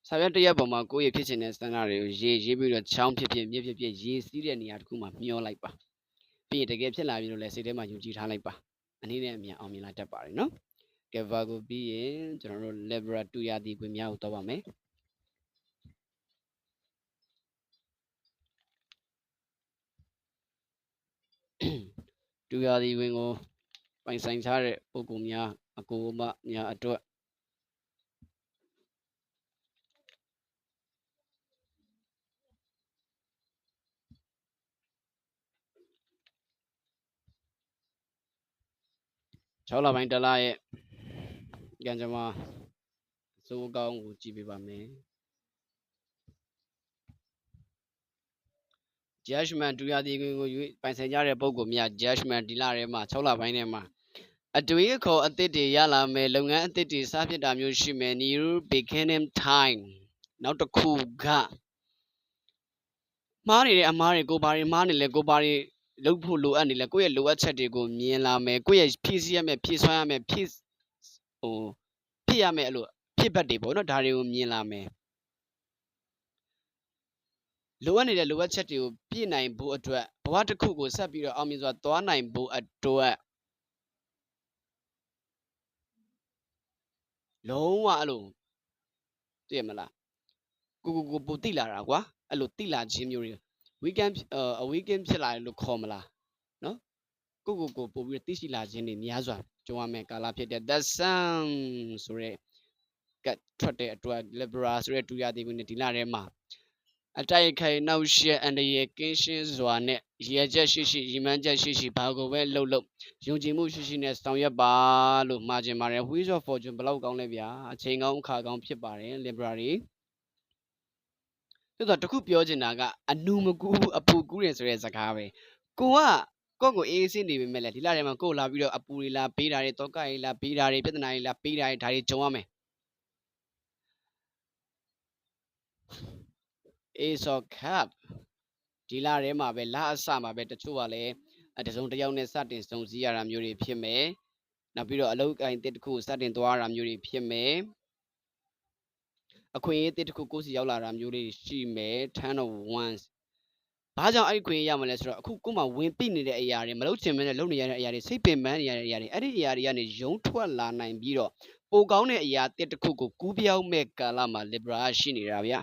ဆာရွက်တရက်ပေါ်မှာကိုယ့်ရဲ့ဖြစ်ချင်တဲ့စံနာတွေကိုရေးပြီးတော့ချောင်းဖြစ်ဖြစ်မြစ်ဖြစ်ဖြစ်ရေးစီးတဲ့နေရာတစ်ခုမှာမျောလိုက်ပါပြီးရင်တကယ်ဖြစ်လာပြီးတော့လည်းစိတ်ထဲမှာယုံကြည်ထားလိုက်ပါအနည်းနဲ့အမြန်အောင်မြင်လာတတ်ပါတယ်နော်ကဲဗာဂိုပြီးရင်ကျွန်တော်တို့ Libra 2ရာသီခွင်များကိုတော့ပါမယ်2ရာသီဝင်ကိုပိုင်ဆိုင်ထားတဲ့ပုဂ္ဂိုလ်များအကိုအမများအတွက်6လပိုင်းတလရဲ့ကံကြမ္မာအစိုးအကောင်းကိုကြည့်ပေးပါမယ် judgment 2ရာသီကိုပိုင်ဆိုင်ကြတဲ့ပုဂ္ဂိုလ်များ judgment ဒီလထဲမှာ6လပိုင်းထဲမှာအတွေးအခေါ်အသစ်တွေရလာမယ်လုပ်ငန်းအသစ်တွေစဖြစ်တာမျိုးရှိမယ် new beginning time နောက်တစ်ခုကမှားနေတဲ့အမားတွေကိုဘာတွေမှားနေလဲကိုဘာတွေလုပ်ဖို့လိုအပ်နေလဲကိုယ့်ရဲ့လိုအပ်ချက်တွေကိုမြင်လာမယ်ကိုယ့်ရဲ့ဖြည့်ဆည်းရမယ်ဖြည့်ဆွမ်းရမယ်ဖြစ်ရမယ်အဲ့လိုဖြစ်ပတ်တွေပေါ့နော်ဒါတွေကိုမြင်လာမယ်လိုအပ်နေတဲ့လိုအပ်ချက်တွေကိုပြည့်နိုင်ဖို့အတွက်ဘဝတစ်ခုကိုဆက်ပြီးတော့အောင်မြင်စွာသွားနိုင်ဖို့အတွက်လုံးဝအဲ့လိုသိရမလားကိုပိုတိလာတာကွာအဲ့လိုတိလာခြင်းမျိုးတွေ weekend weekend ဖြစ်လာတယ်လို့ခေါ်မလားနော်ကိုပို့ပြီးသိရှိလာခြင်းတွေများစွာကြုံရမယ်ကာလဖြစ်တဲ့ the sun ဆိုရဲကတ်ထွက်တဲ့အတွက် Libra ဆိုတဲ့2ရာသီဝင်ဒီလထဲမှာအတိုက်ခိုက်နောက်ရှက်အန္တရာယ်ကင်းရှင်းစွာနဲ့ရည်ချက်ရှိရှိရီမှန်းချက်ရှိဘာကိုပဲလှုပ်ယုံကြည်မှုရှိနဲ့ဆောင်ရွက်ပါလို့မှာချင်ပါတယ် Wheel of Fortune ဘလောက်ကောင်းလဲဗျာအချိန်ကောင်းအခါကောင်းဖြစ်ပါတယ် Libra တွေဆိုတော့တခုပြောချင်တာကအနူမကူအပူကူးတယ်ဆိုတဲ့စကားပဲကိုကိုအေးအေးစင်းနေပေမဲ့လည်းဒီလထဲမှာကိုလာပြီးတော့အပူတွေလာပေးတာတွေတောကတွေလာပေးတာတွေပြဿနာတွေလာပေးတာတွေဒါတွေကြုံရမယ်Ace of Cup ဒီလထဲမှာပဲလအစမှာပဲတချို့ကလည်းတစုံတစ်ယောက်နဲ့စတင်စုံစည်းရတာမျိုးတွေဖြစ်မယ်နောက်ပြီးတော့အလုပ်ကိုင်တစ်ခုစတင်သွားရတာမျိုးတွေဖြစ်မယ်အခွင့်အရေးတစ်ခုကိုယ်စီရောက်လာတာမျိုးတွေရှိမယ် Ten of Wands ဘာကြောင့်အဲ့ဒီခွင့်ရမလဲဆိုတော့အခုကိုမှဝင်ပြနေတဲ့အရာတွေမလုပ်ချင်မနဲ့လုပ်နေရတဲ့အရာတွေစိတ်ပင်ပန်းနေရတဲ့အရာတွေအဲ့ဒီအရာတွေကနေယုံထွက်လာနိုင်ပြီးတော့ပိုကောင်းတဲ့အရာတစ်ခုကိုကူးပြောင်းမဲ့ကာလမှာ Libra ရှိနေတာဗျာ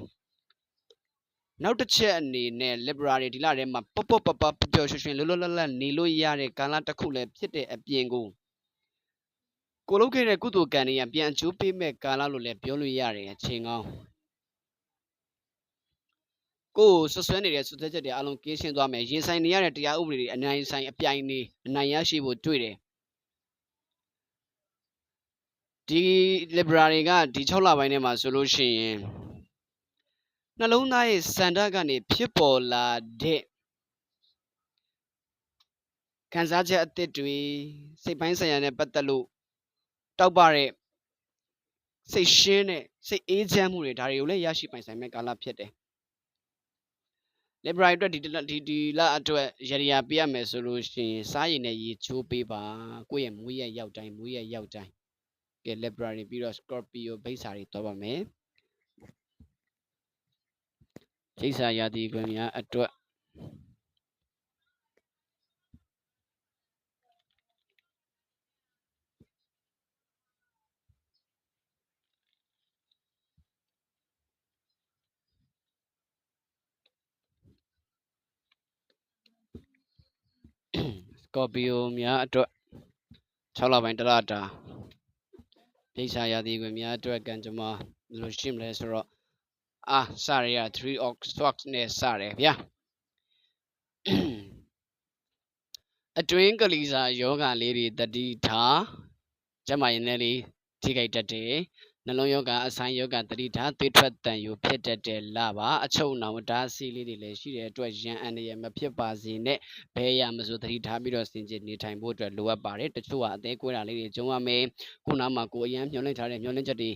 နောက်တစ်ချက်အနေနဲ့ Libra တွေဒီလထဲမှာပျော်ပျော်ရွှင်ရွှင်လွတ်လွတ်လပ်လပ်နေလို့ရတဲ့ကာလတစ်ခုလည်းဖြစ်တဲ့အပြင်ကိုလုပ်ခဲ့တဲ့ကုသိုလ်ကံတွေကပြန်အကျိုးပေးမဲ့ကာလလို့လည်းပြောလို့ရတယ်အချိန်ကောင်းကိုဆွဆွဲနေတဲ့ဆွဆွဲချက်တွေအလုံးကင်းရှင်းသွားမယ်ရင်ဆိုင်နေရတဲ့တရားဥပဒေတွေအနိုင်ဆိုင်အပြိုင်နေအနိုင်ရရှိဖို့တွေ့တယ် ဒီ Libra တွေကဒီ6လပိုင်းထဲမှာဆိုလို့ရှိရင်နှလုံးသားရဲ့စန္ဒကနေဖြစ်ပေါ်လာတဲ့ခံစားချက်အသစ်တွေစိတ်ပိုင်းဆိုင်ရာနဲ့ပတ်သက်လို့တောက်ပတဲ့စိတ်ရှင်းတဲ့စိတ်အေးချမ်းမှုတွေဒါတွေကိုလည်းရရှိပိုင်ဆိုင်မဲ့ကာလဖြစ်တယ်Libra အတွက်ဒီလအတွက်ရရပေးရမယ်ဆိုလို့ရှိရင်စားရည်နဲ့ရေချိုးပေးပါကိုယ့်ရဲ့မွေးရရောက်တိုင်းကဲ Libra တွေပြီးတော့ Scorpio ဘိတ်စာတွေသွားပါမယ်ချိတ်စာရာသီခွင်များအတွက်Scorpio များအတွက်6လပိုင်းတလတာပိဿာရာသီခွင်များအတွက်ကံကြမ္မာဘယ်လိုရှိမလဲဆိုတော့စရရ3 of swords နဲ့စတယ်ဗျာအတွင်းကလေးစာယောဂလေးတွေတတိထားကျမရင်လည်းလေးထိခိုက်တတ်တယ်နှလုံးယောဂအဆိုင်ယောဂတတိထားသွေးထွက်တန်ယူဖြစ်တတ်တယ်လာပါအချုပ်နောင်တားစီလေးတွေလည်းရှိတဲ့အတွက်ရန်အန္တရာယ်မဖြစ်ပါစေနဲ့ဘဲရမဆိုတတိထားပြီးတော့စင်ကြယ်နေထိုင်ဖို့အတွက်လိုအပ်ပါတယ်တချို့ကအသေးကွဲတာလေးတွေကြုံရမယ်ခုနမှာကိုအရန်မျောလင့်ထားတဲ့မျောလင့်ချက်တွေ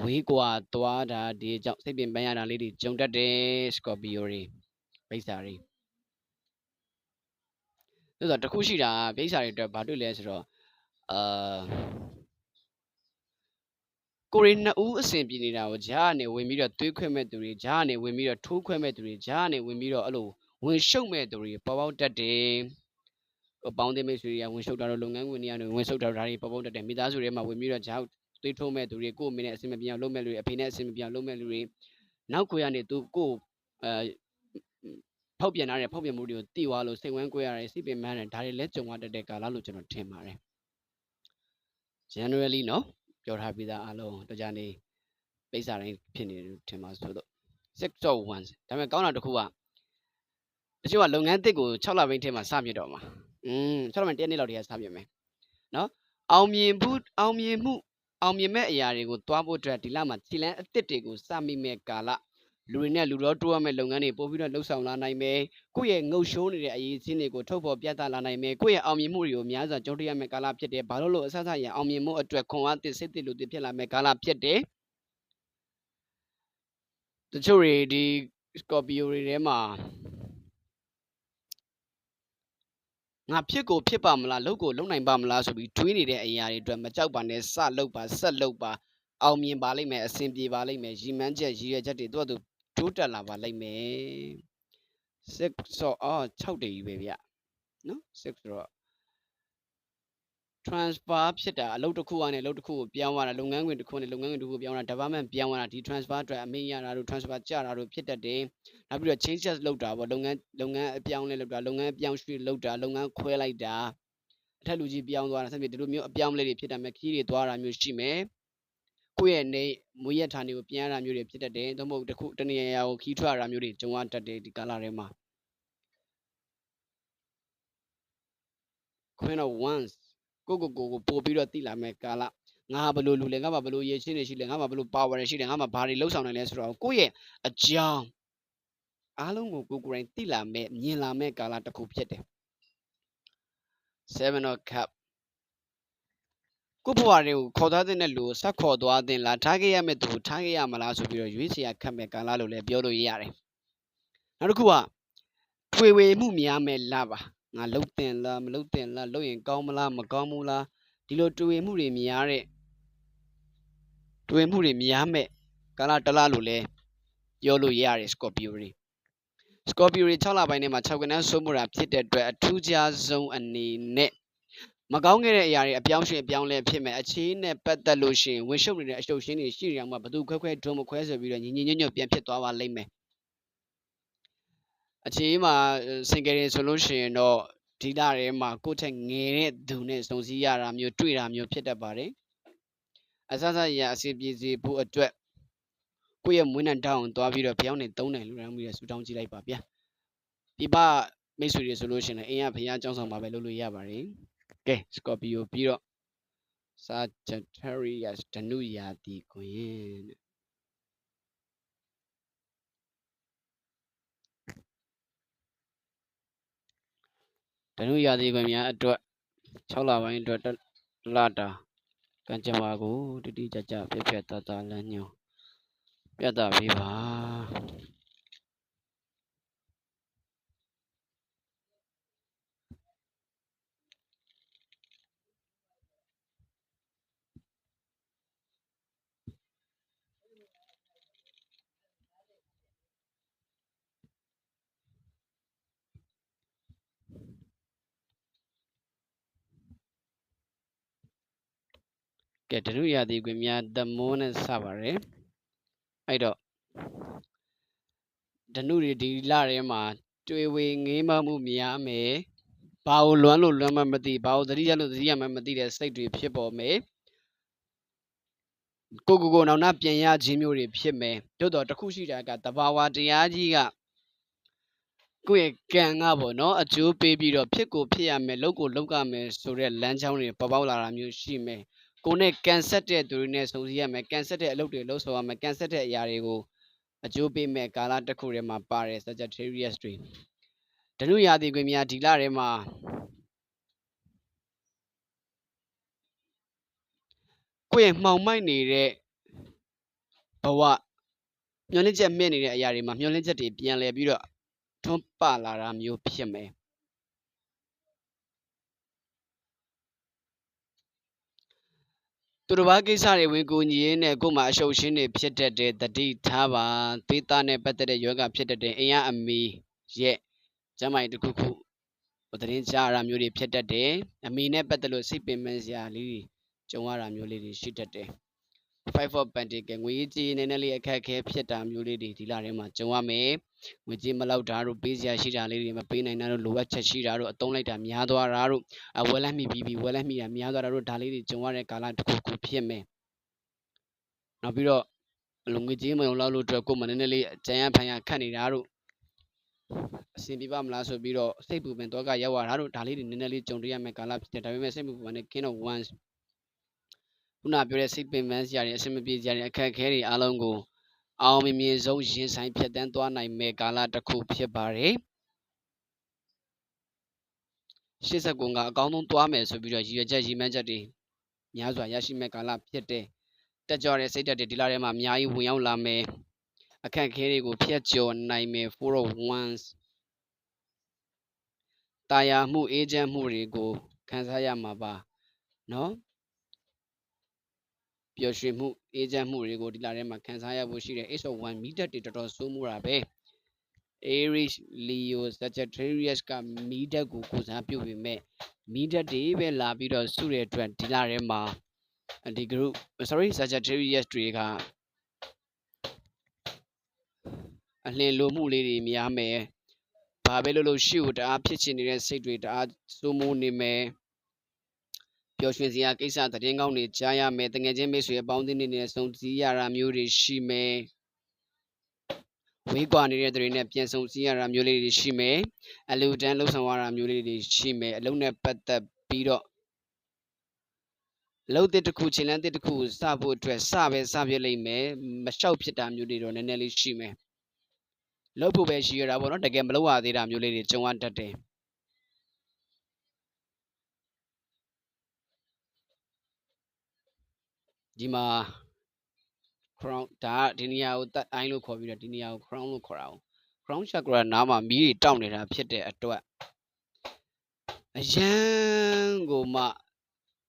ဝေးကွာသွားတာဒီကြောင့်စိတ်ပင်ပန်းရတာလေးတွေကြုံတတ်တယ်စကော်ပီယိုတွေပိဿာတွေဆိုတော့တခုရှိတာပိဿာတွေအတွက်ဘာတွေ့လဲဆိုတော့ကိုရီနှစ်ဦးအစဉ်ပြေနေတာကိုဂျားကနေဝင်ပြီးတော့သွေးခွဲမဲ့သူတွေဂျားကနေဝင်ပြီးတော့ထိုးခွဲမဲ့သူတွေဂျားကနေဝင်ပြီးတော့အဲ့လိုဝင်ရှုပ်မဲ့သူတွေပေါ်ပေါက်တတ်တယ်ပေါင်းတဲ့မိတ်ဆွေတွေကဝင်ရှုပ်တာတော့လုပ်ငန်းဝင်တွေကနေဝင်ရှုပ်တာဒါတွေပေါ်ပေါက်တတ်တယ်မိသားစုတွေမှာဝင်ပြီးတော့ဂျားသွေးထိုးမဲ့သူတွေကိုအမေနဲ့အစဉ်မပြေအောင်လုပ်မဲ့လူတွေအဖေနဲ့အစဉ်မပြေအောင်လုပ်မဲ့လူတွေနောက်ကိုရနေသူကိုဖောက်ပြန်ထားတဲ့ဖောက်ပြန်မှုတွေကိုတိသွားလို့စိတ်ဝမ်းကွဲရတယ်စိတ်ပင်ပန်းတယ်ဒါတွေလည်းကြုံရတတ်တဲ့ကာလလို့ကျွန်တော်ထင်ပါတယ် generally နော်ပြောထားပြီးသားအားလုံးတော့ကြာနေပိဿာတိုင်းဖြစ်နေတယ်ထင်ပါဆိုတော့ 6 of wands ဒါပေမဲ့ကောင်းတာတစ်ခုကတချို့ကလုပ်ငန်းသစ်ကို6လပိုင်းထဲမှာစပြတော့မှာ6လပိုင်း1နှစ်လောက်တည်းကစပြမယ်နော်အောင်မြင်မဲ့အရာတွေကိုတွားဖို့အတွက်ဒီလမှာခြေလမ်းအသစ်တွေကိုစမိမဲ့ကာလလူတွေနဲ့လူတော်တိုးရမယ့်လုပ်ငန်းတွေပို့ပြီးတော့လှုပ်ဆောင်လာနိုင်မယ်ကိုယ့်ရဲ့ငုတ်ရှိုးနေတဲ့အရေးချင်းတွေကိုထုတ်ဖော်ပြသလာနိုင်မယ်ကိုယ့်ရဲ့အောင်မြင်မှုတွေကိုများစွာကြုံတွေ့ရမယ့်ကာလဖြစ်တယ်ဘာလို့အဆဆရအောင်မြင်မှုအတွက်ခွန်အားသစ်စိတ်သစ်လူသစ်ဖြစ်လာမယ့်ကာလဖြစ်တယ်တချို့တွေဒီ Scorpio တွေထဲမှာငါဖြစ်ကိုဖြစ်ပါမလားလုပ်ကိုလုပ်နိုင်ပါမလားဆိုပြီးတွေးနေတဲ့အရာတွေအတွက်မကြောက်ပါနဲ့စလုပ်ပါဆက်လုပ်ပါအောင်မြင်ပါလိမ့်မယ်အဆင်ပြေပါလိမ့်မယ်ရည်မှန်းချက်ရည်ရွယ်ချက်တွေသူ့အတူတိုးတက်လာပါလိမ့်မယ်6ဆို6တည်းကြီးပဲဗျနော်6ဆိုတော့ transfer ဖြစ်တာအလုပ်တစ်ခုကနေအလုပ်တစ်ခုကိုပြောင်းသွားတာလုပ်ငန်းခွင်တစ်ခုနဲ့လုပ်ငန်းခွင်တစ်ခုကိုပြောင်းတာ department ပြောင်းသွားတာဒီ transfer အတွက်အမိန့်ရတာတို့ transfer ကြတာတို့ဖြစ်တတ်တယ်နောက်ပြီးတော့ changes လုပ်တာပေါ့လုပ်ငန်းအပြောင်းလဲလုပ်တာလုပ်ငန်းအပြောင်းရွှေ့လုပ်တာလုပ်ငန်းခွဲလိုက်တာအထက်လူကြီးပြောင်းသွားတာဆက်ပြီးဒီလိုမျိုးအပြောင်းလဲတွေဖြစ်တာမဲ့ခီးတွေသွားတာမျိုးရှိမယ်ကိုယ့်ရဲ့နေမွေးရဌာနေကိုပြန်ရတာမျိုးတွေဖြစ်တတ်တယ်သို့မဟုတ်တနေရာကိုခီးထွက်ရတာမျိုးတွေကြုံရတတ်တယ်ဒီကာလထဲမှာ Queen of Wands ကိုပို့ပြီးတော့တိလာမဲ့ကာလငါဘယ်လိုလူလဲငါဘယ်လိုရည်ချင်းတွေရှိလဲငါဘယ်လို power တွေရှိလဲငါဘာတွေလှုပ်ဆောင်နိုင်လဲဆိုတော့ကိုယ့်ရဲ့အကြောင်းအားလုံးကိုကိုယ်တိုင်တိလာမဲ့မြင်လာမဲ့ကာလတစ်ခုဖြစ်တယ် 7 of cup ကိုဘဝတွေကိုခေါ်သွားတဲ့လူကိုဆက်ခေါ်သွားတဲ့လားထားခဲ့ရမဲ့သူထားခဲ့ရမလားဆိုပြီးတော့ရွေးချယ်ရခတ်မဲ့ကာလလို့လည်းပြောလို့ရတယ်နောက်တစ်ခုကထွေဝေမှုများမဲ့လပါငါလှုပ်တင်လားမလှုပ်တင်လားလှုပ်ရင်ကောင်းမလားမကောင်းဘူးလားဒီလိုတွေ့ဝေမှုတွေများတဲ့တွေ့မှုတွေများမဲ့ကာလတလားလို့လည်းပြောလို့ရတယ် Scorpio တွေ Scorpio တွေ6လပိုင်းထဲမှာ6ကနန်းစိုးမှုတာဖြစ်တဲ့အတွက်အထူးခြားဆုံးအနေနဲ့မကောင်းခဲ့တဲ့အရာတွေအပြောင်းရွှေ့အပြောင်းလဲဖြစ်မဲ့အခြေနဲ့ပတ်သက်လို့ရှိရင်ဝင်ရှုပ်နေတဲ့အရှုပ်ရှင်းတွေရှိနေအောင်မှာဘသူခွဲဒုံမခွဲဆိုပြီးတော့ညီညွတ်ပြန်ဖြစ်သွားပါလိမ့်မယ်အခြေမှာစင်ကယ်ရင်ဆိုလို့ရှိရင်တော့ဒီလထဲမှာကိုယ့်ထက်ငယ်တဲ့သူနဲ့စုံစည်းရတာမျိုးတွေ့တာမျိုးဖြစ်တတ်ပါတယ်အစစရအစီပြေစီဖို့အတွက်ကိုယ့်ရဲ့မွေးနံတောင်းသွားပြီးတော့ဖျောင်းနေသုံးတယ်လူတိုင်းမှုရဆူတောင်းကြည့်လိုက်ပါဗျာပြပမိတ်ဆွေတွေဆိုလို့ရှိရင်အင်းရဖျားအကြောင်းဆောင်ပါပဲလုပ်လို့ရပါတယ်ကဲ Scorpio ပြီးတော့ Sagittarius ဓနုရာသီခွင်ဓနုရာသီခွင်များအတွက်6လပိုင်းအတွက်လတာကံကြမ္မာကိုတိတိကျကျပြည့်ပြည့်သားသားလမ်းညွှန်ပြသပေးပါကဲဓနုရာသီခွင်များthe moon နဲ့စပါတယ်အဲ့တော့ဓနုတွေဒီလထဲမှာတွေ့ဝေငေးမမှုများမယ်ဘာကိုလွမ်းလို့လွမ်းမမသိဘာကိုသတိရလို့သတိရမှမသိတဲ့စိတ်တွေဖြစ်ပေါ်မယ်ကိုနောက်နောက်ပြန်ရခြင်းမျိုးတွေဖြစ်မယ်တို့တော့တခုရှိတာကတဘာဝတရားကြီးကကိုယ့်ရဲ့ကံကပေါ့နော်အကျိုးပေးပြီးတော့ဖြစ်ကိုဖြစ်ရမယ်လုပ်ကိုလုပ်ရမယ်ဆိုတဲ့လမ်းကြောင်းတွေပေါ်ပေါက်လာတာမျိုးရှိမယ်ကိုနဲ့ကန်ဆက်တဲ့သူတွေနဲ့စုံစည်းရမယ်ကန်ဆက်တဲ့အလုပ်တွေလုပ်ဆောင်ရမယ်ကန်ဆက်တဲ့အရာတွေကိုအကျိုးပေးမဲ့ကာလတစ်ခုထဲမှာပါတယ် Sagittarius တွေဓနုရာသီခွင်များဒီလထဲမှာကိုယ့်ရဲ့မှောင်မိုက်နေတဲ့ဘဝမျောလင့်ချက်မဲ့နေတဲ့အရာတွေမှာမျောလင့်ချက်တွေပြန်လဲပြီးတော့ထွန်းပလာတာမျိုးဖြစ်မယ်သူတစ်ပါးကိစ္စတွေဝင်ကူညီရင်းနဲ့ကိုယ်မှာအရှုပ်ရှင်းတွေဖြစ်တတ်တဲ့တတိထားပါသေသားနဲ့ပတ်သက်တဲ့ယောဂဖြစ်တတ်တဲ့အင်ရအမီရဲ့ကျမ်းမာရေးတစ်ခုခုသတင်းကြားရတာမျိုးတွေဖြစ်တတ်တယ်အမီနဲ့ပတ်သက်လို့စိတ်ပင်ပန်းစရာလေးတွေကြုံရတာမျိုးလေးတွေရှိတတ်တယ်5 of Pentacles ငွေကြေးနည်းနည်းလေးအခက်အခဲဖြစ်တာမျိုးလေးတွေဒီလထဲမှာကြုံရမယ်ငွေကြေးမလောက်တာတို့ပေးစရာရှိတာလေးတွေမပေးနိုင်တာတို့လိုအပ်ချက်ရှိတာတို့အသုံးလိုက်တာများသွားတာတို့ဝယ်လက်မိပြီးဝယ်လက်မိတာများသွားတာတို့ဒါလေးတွေကြုံရတဲ့ကာလတစ်ခုခုဖြစ်မယ်နောက်ပြီးတော့ငွေကြေးမုံလောက်လို့အတွက်ကိုယ်မနည်းနည်းလေးကြံရဖန်ရခတ်နေတာတို့အဆင်ပြေပါမလားဆိုပြီးတော့စိတ်ပူပင်တော့ကရောက်လာတာတို့ဒါလေးတွေနည်းနည်းလေးကြုံတွေ့ရမယ်ကာလဖြစ်တယ်ဒါပေမဲ့စိတ်ပူပင်နဲ့ King of Wandsခုနပြောတဲ့စိတ်ပင်ပန်းစရာတွေအဆင်မပြေစရာတွေအခက်အခဲတွေအားလုံးကိုအောင်မြင်ဆုံးရင်ဆိုင်ဖြတ်တန်းသွားနိုင်မဲ့ကာလတစ်ခုဖြစ်ပါတယ်ရှေ့ဆက်ကွန်ကအကောင်းဆုံးသွားမယ်ဆိုပြီးတော့ရည်ရွယ်ချက်ရည်မှန်းချက်တွေများစွာရရှိမဲ့ကာလဖြစ်တယ်တက်ကြွတဲ့စိတ်ဓာတ်တွေဒီလထဲမှာအများကြီးဝင်ရောက်လာမယ်အခက်အခဲတွေကိုဖျက်ကျော်နိုင်မယ် Four of Wands တာယာမှုအေးချမ်းမှုတွေကိုခံစားရမှာပါနော်ပျော်ရွှင်မှုအေးချမ်းမှုတွေကိုဒီလထဲမှာခံစားရဖို့ရှိတယ် Ace of Wands မိတက်တွေတော်တော်ဆိုးမှုတာပဲ Aries Leo Sagittarius ကမိတက်ကိုကိုစားပြုပေမဲ့မိတက်တွေပဲလာပြီးတော့စုတဲ့အတွက်ဒီလထဲမှာဒီ group Sagittarius တွေကအလင်းလိုမှုလေးတွေများမယ်ဘာပဲလို့ရှေ့ကိုတအားဖြစ်ချင်နေတဲ့စိတ်တွေတအားစိုးမိုးနေမယ်ပျော်ရွှင်စရာကိစ္စသတင်းကောင်းတွေကြားရမယ်တကယ်ချင်းမိတ်ဆွေအပေါင်းအသင်းတွေနဲ့ဆုံစည်းရတာမျိုးတွေရှိမယ်ဝေးကွာနေတဲ့သူတွေနဲ့ပြန်ဆုံစည်းရတာမျိုးလေးတွေရှိမယ်အလူတန်းလှုပ်ဆောင်ရတာမျိုးလေးတွေရှိမယ်အလုံးနဲ့ပတ်သက်ပြီးတော့အလုပ်တစ်ခုခြေလမ်းတစ်ခုစဖို့အတွက်စပြလိမ့်မယ်မလျှောက်ဖြစ်တာမျိုးတွေတော့နည်းနည်းလေးရှိမယ်လုပ်ဖို့ပဲရှိရတာပေါ့နော်တကယ်မလုပ်ရသေးတာမျိုးလေးတွေကြုံရတတ်တယ်ဒီမှာ crown ဒါဒီနေရာကိုတတ်အိုင်းလို့ခေါ်ပြီးတော့ဒီနေရာကို crown လို့ခေါ်တာ哦 crown chakra နားမှာမီးတွေတောက်နေတာဖြစ်တဲ့အတွက်အရန်ကိုမှ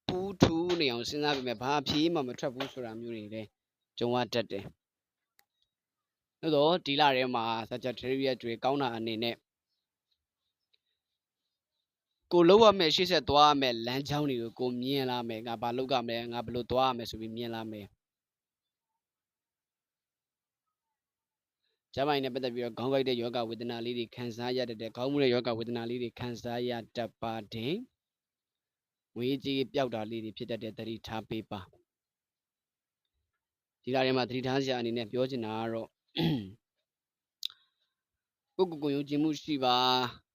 ပူးထူးနေအောင်စဉ်းစားပြီးမှဘာဖြေးမှမထွက်ဘူးဆိုတာမျိုးတွေလည်းကြုံရတတ်တယ်။ဒါတော့ဒီလထဲမှာ Sagittarius တွေကောင်းတာအနေနဲ့ကိုလောက်ရမယ်ရှေ့ဆက်သွားရမယ်လမ်းကြောင်းတွေကိုကိုမြင်လာမယ်ငါဘာလုပ်ရမလဲငါဘယ်လိုသွားရမယ်ဆိုပြီးမြင်လာမယ်ကျမ်းမာရေးနဲ့ပတ်သက်ပြီးတော့ခေါင်းကိုက်တဲ့ယောဂဝေဒနာလေးတွေခံစားရတတ်တယ်ခေါင်းမူတဲ့ယောဂဝေဒနာလေးတွေခံစားရတတ်ပါတယ်ငွေကြေးပျောက်တာလေးတွေဖြစ်တတ်တဲ့သတိထားပေးပါဒီလထဲမှာသတိထားစရာအနေနဲ့ပြောချင်တာကတော့ကိုယုံကြည်မှုရှိပါ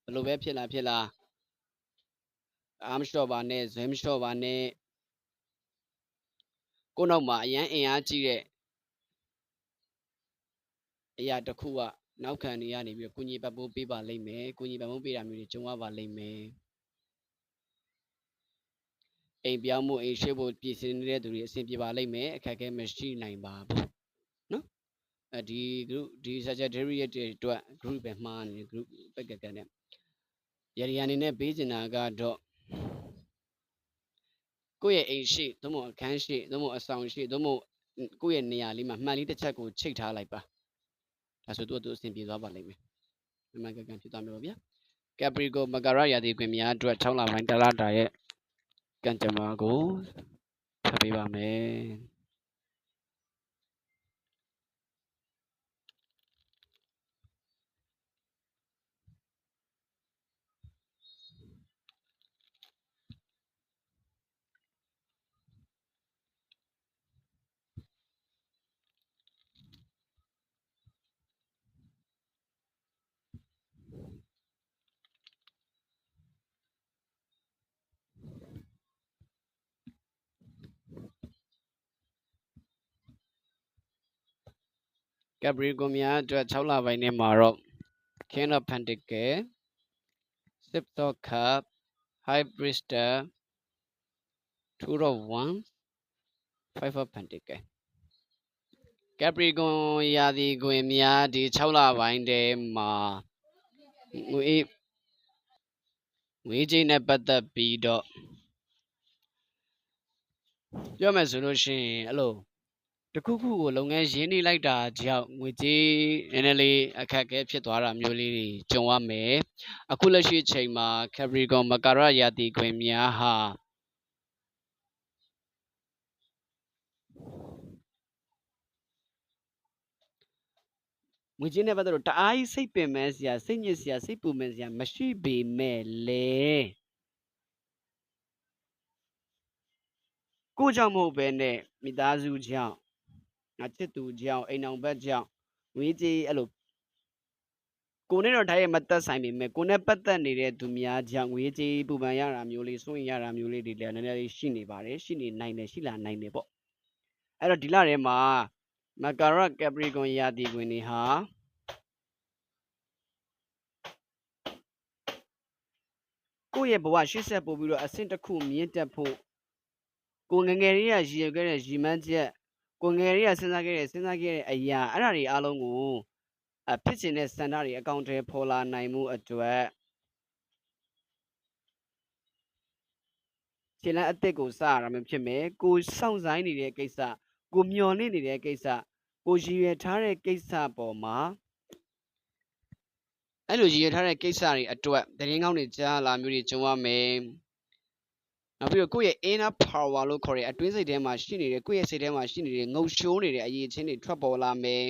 ဘယ်လိုပဲဖြစ်လာအားမလျှော့ပါနဲ့ဇွဲမလျှော့ပါနဲ့ ကိုနောက်မှာအရန်အင်အားကြီးတဲ့အရာတစ်ခုကနောက်ခံနေရနေပြီးကိုညီပတ်ပိုးပေးပါလိမ့်မယ်ကိုညီပတ်ပိုးပေးတာမျိုးတွေကြုံရပါလိမ့်မယ်အိမ်ပြောင်းမှုအိမ်ရှိဖို့ပြည်စင်နေတဲ့သူတွေအဆင်ပြေပါလိမ့်မယ်အခက်အခဲမရှိနိုင်ပါဘူးနော်ဒီ group ဒီ Sagittarius တွေအတွက် group ပဲမှားနေ group ပက်ကကနဲ့ရရအနေနဲ့ပေးချင်တာကတော့ကိုယ့်ရဲ့အိမ်ရှိသို့မဟုတ်အခန်းရှိသို့မဟုတ်အဆောင်ရှိသို့မဟုတ်ကိုယ့်ရဲ့နေရာလေးမှာမှန်လေးတစ်ချက်ကိုချိတ်ထားလိုက်ပါဒါဆိုသူအဆင်ပြေသွားပါလိမ့်မယ်မှန်ကန်ကန်ဖြစ်သွားမယ်ဗျာကက်ပရီကိုမကရရာသီခွင်များအတွက်6လပိုင်းတလတာရဲ့ကံကြမ္မာကိုဖတ်ပေးပါမယ်ကက်ပရီကိုများအတွက်6လပိုင်းနဲ့မှာတော့ King of Pentacles Six of Cups High Priestess Two of Wands Five of Pentacles ကက်ပရီကွန်ရာသီခွင်များဒီ6လပိုင်းတည်းမှာငွေကြေးနဲ့ပတ်သက်ပြီးတော့ပြောမယ်ဆိုလို့ရှိရင်အဲ့လိုတခုခုကိုလုပ်ငန်းရင်းနှီးလိုက်တာကြောင့်ငွေကြေးနည်းနည်းလေးအခက်အခဲဖြစ်သွားတာမျိုးလေးတွေကြုံရမယ်အခုလက်ရှိချိန်မှာ Capricorn မကရရာသီခွင်များဟာငွေကြေးနဲ့ပတ်သက်လို့တအားကြီးစိတ်ပင်ပန်းစရာစိတ်ညစ်စရာစိတ်ပူပန်စရာမရှိပေမဲ့လေကိုကြောင့်မဟုတ်ဘဲနဲ့မိသားစုကြောင့်ချစ်သူကြောင့်အိမ်အောင်ဘက်ကြောင့်ငွေကြေးအဲ့လိုကိုနဲ့တော့တိုင်းရမသက်ဆိုင်ပေမဲ့ကိုနဲ့ပတ်သက်နေတဲ့သူများကြောင့်ငွေကြေးပူပန်ရတာမျိုးလေးစိုးရင်ရတာမျိုးလေးတွေလည်းနည်းနည်းလေးရှိနေပါတယ်ရှိနေနိုင်တယ်ရှိလာနိုင်တယ်ပေါ့အဲ့တော့ဒီလထဲမှာမကာရကက်ပရီကွန်ရာသီခွင်တွေဟာကိုယ့်ရဲ့ဘဝရှေ့ဆက်ပို့ပြီးတော့အဆင့်တစ်ခုမြင့်တက်ဖို့ကိုငငယ်လေးရရည်ရွယ်ခဲ့တဲ့ရည်မှန်းချက်ကိုငယ်လေးရစဉ်းစားခဲ့တဲ့အရာအဲ့ဒါတွေအားလုံးကိုဖြစ်ချင်တဲ့စံထားတွေအကောင့်ထဲပေါ်လာနိုင်မှုအတွက်ခြေလမ်းအသစ်ကိုစရတာမျိုးဖြစ်မယ်ကိုစောင့်ဆိုင်နေတဲ့ကိစ္စကိုမျှော်လင့်နေတဲ့ကိစ္စကိုရည်ရွယ်ထားတဲ့ကိစ္စပေါ်မှာအဲ့လိုရည်ရွယ်ထားတဲ့ကိစ္စတွေအတွက်သတင်းကောင်းတွေကြားလာမျိုးတွေကြုံရမယ်နောက်ပြီးတော့ကိုယ့်ရဲ့ inner power လို့ခေါ်တဲ့အတွင်းစိတ်ထဲမှာရှိနေတဲ့ကိုယ့်ရဲ့စိတ်ထဲမှာရှိနေတဲ့ငုံရှိုးနေတဲ့အရေးချင်းတွေထွက်ပေါ်လာမယ်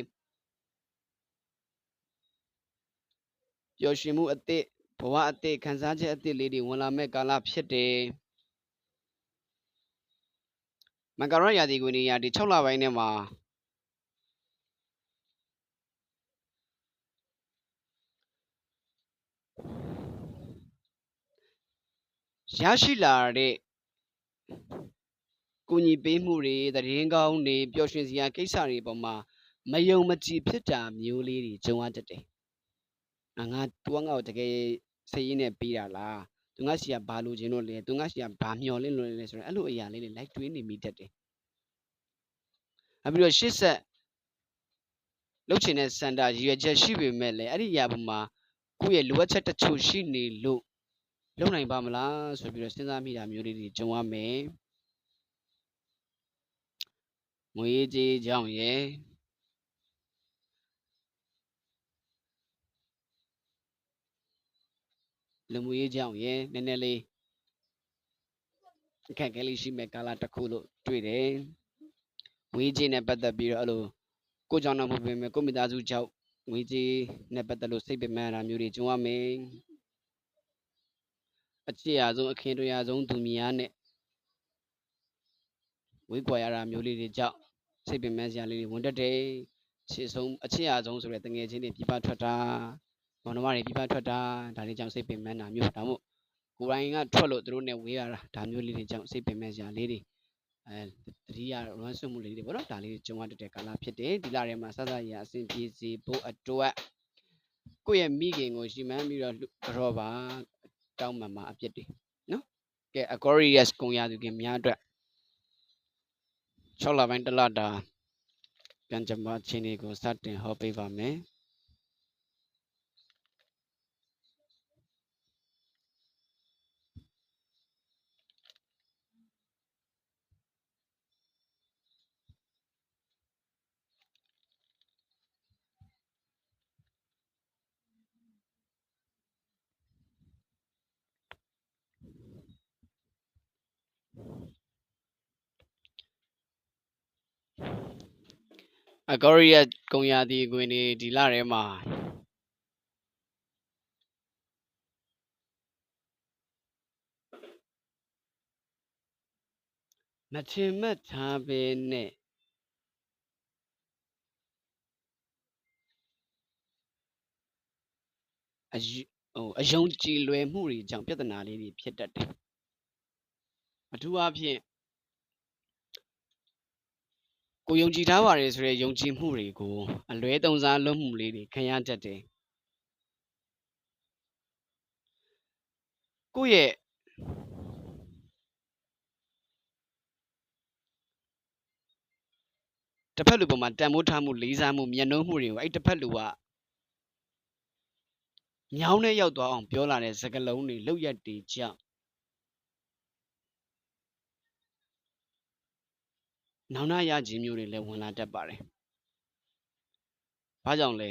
ပျော်ရွှင်မှုအသစ်ဘဝအသစ်ခံစားချက်အသစ်လေးတွေဝင်လာမဲ့ကာလဖြစ်တယ်မကရရာသီခွင်တွေရာဒီ6လပိုင်းထဲမှာရရှိလာတဲ့ကိုညီပေးမှုတွေသတင်းကောင်းတွေပျော်ရွှင်စရာကိစ္စတွေပေါ်မှာမယုံမကြည်ဖြစ်တာမျိုးလေးတွေကြုံရတတ်တယ်ငါသူကငါ့ကိုတကယ်စိတ်ရင်းနဲ့ပေးတာလားသူငါစီကဘာလိုချင်လို့လဲသူငါစီကဘာမျှော်လင့်လို့လဲဆိုတော့အဲ့လိုအရာလေးတွေလိုက်တွေးနေမိတတ်တယ်နောက်ပြီးတော့ရှေ့ဆက်လှုပ်ချင်တဲ့စန္ဒရည်ရွယ်ချက်ရှိပေမဲ့လည်းအဲ့ဒီအရာပေါ်မှာကိုယ့်ရဲ့လိုအပ်ချက်တချို့ရှိနေလို့လုံနိုင်ပါမလားဆိုပြီးတော့စဉ်းစားမိတာမျိုးလေးတွေကြုံရမယ်ငွေကြေးကြောင့်ရယ်လူမှုရေးကြောင့်ရယ်နည်းနည်းလေးအခက်အခဲလေးရှိမဲ့ကာလတစ်ခုလို့တွေ့တယ်ငွေကြေးနဲ့ပတ်သက်ပြီးတော့အဲ့လိုကိုကြောင့်တော့မဟုတ်ပေမဲ့ကိုမိသားစုကြောင့်ငွေကြေးနဲ့ပတ်သက်လို့စိတ်ပင်ပန်းတာမျိုးတွေကြုံရမယ်အချစ်ရဆုံးအခင်းတွေ့ရဆုံးသူများနဲ့ဝေးကွာရတာမျိုးလေးတွေကြောင့်စိတ်ပင်ပန်းစရာလေးတွေဝင်တတ်တယ်အချစ်ရဆုံးဆိုတဲ့တငယ်ချင်းတွေပြပထွက်တာမောင်နှမတွေပြပထွက်တာဒါတွေကြောင့်စိတ်ပင်ပန်းတာမျိုးဒါမှမဟုတ်ကိုယ်တိုင်ကထွက်လို့သူတို့နဲ့ဝေးရတာဒါမျိုးလေးတွေကြောင့်စိတ်ပင်ပန်းစရာလေးတွေ တတိယလွမ်းဆွမှုလေးတွေပေါ့နော်ဒါလေးကြုံရတဲ့ကာလဖြစ်တယ်ဒီလထဲမှာစသရအဆင်ပြေစေဖို့အတွက်ကိုယ့်ရဲ့မိခင်ကိုရှိမှန်းပြီးတော့ပါတောင်းမှမှာအဖြစ်တယ်နော်ကဲ Aquarius ကုန်ရသူခင်များအတွက်6လပိုင်းတစ်လတာကံကြမ္မာခြင်းတွေကိုစတင်ဟောပေးပါမယ်Aquarius ကုန်ရသည်ကွင်ဒီလထဲမှာမထင်မှတ်ထားပဲနဲ့အယုံကြည်လွယ်မှုတွေကြောင့်ပြဿနာလေးတွေဖြစ်တတ်တယ်အထူးအားဖြင့်ကိုယုံကြည်ထားပါတယ်ဆိုတဲ့ယုံကြည်မှုတွေကိုအလွဲသုံးစားလုပ်မှုလေးတွေခံရတတ်တယ်ကိုယ့်ရဲ့တစ်ဖက်လူပေါ်မှာတန်ဖိုးထားမှုလေးစားမှုမျက်နှာမှုတွေကိုအဲ့တစ်ဖက်လူကညောင်းနဲ့ရောက်သွားအောင်ပြောလာတဲ့စကားလုံးတွေလောက်ရက်တွေကြောင့်နောင်နာရခြင်းမျိုးတွေလည်းဝင်လာတတ်ပါတယ်။ဘာကြောင့်လဲ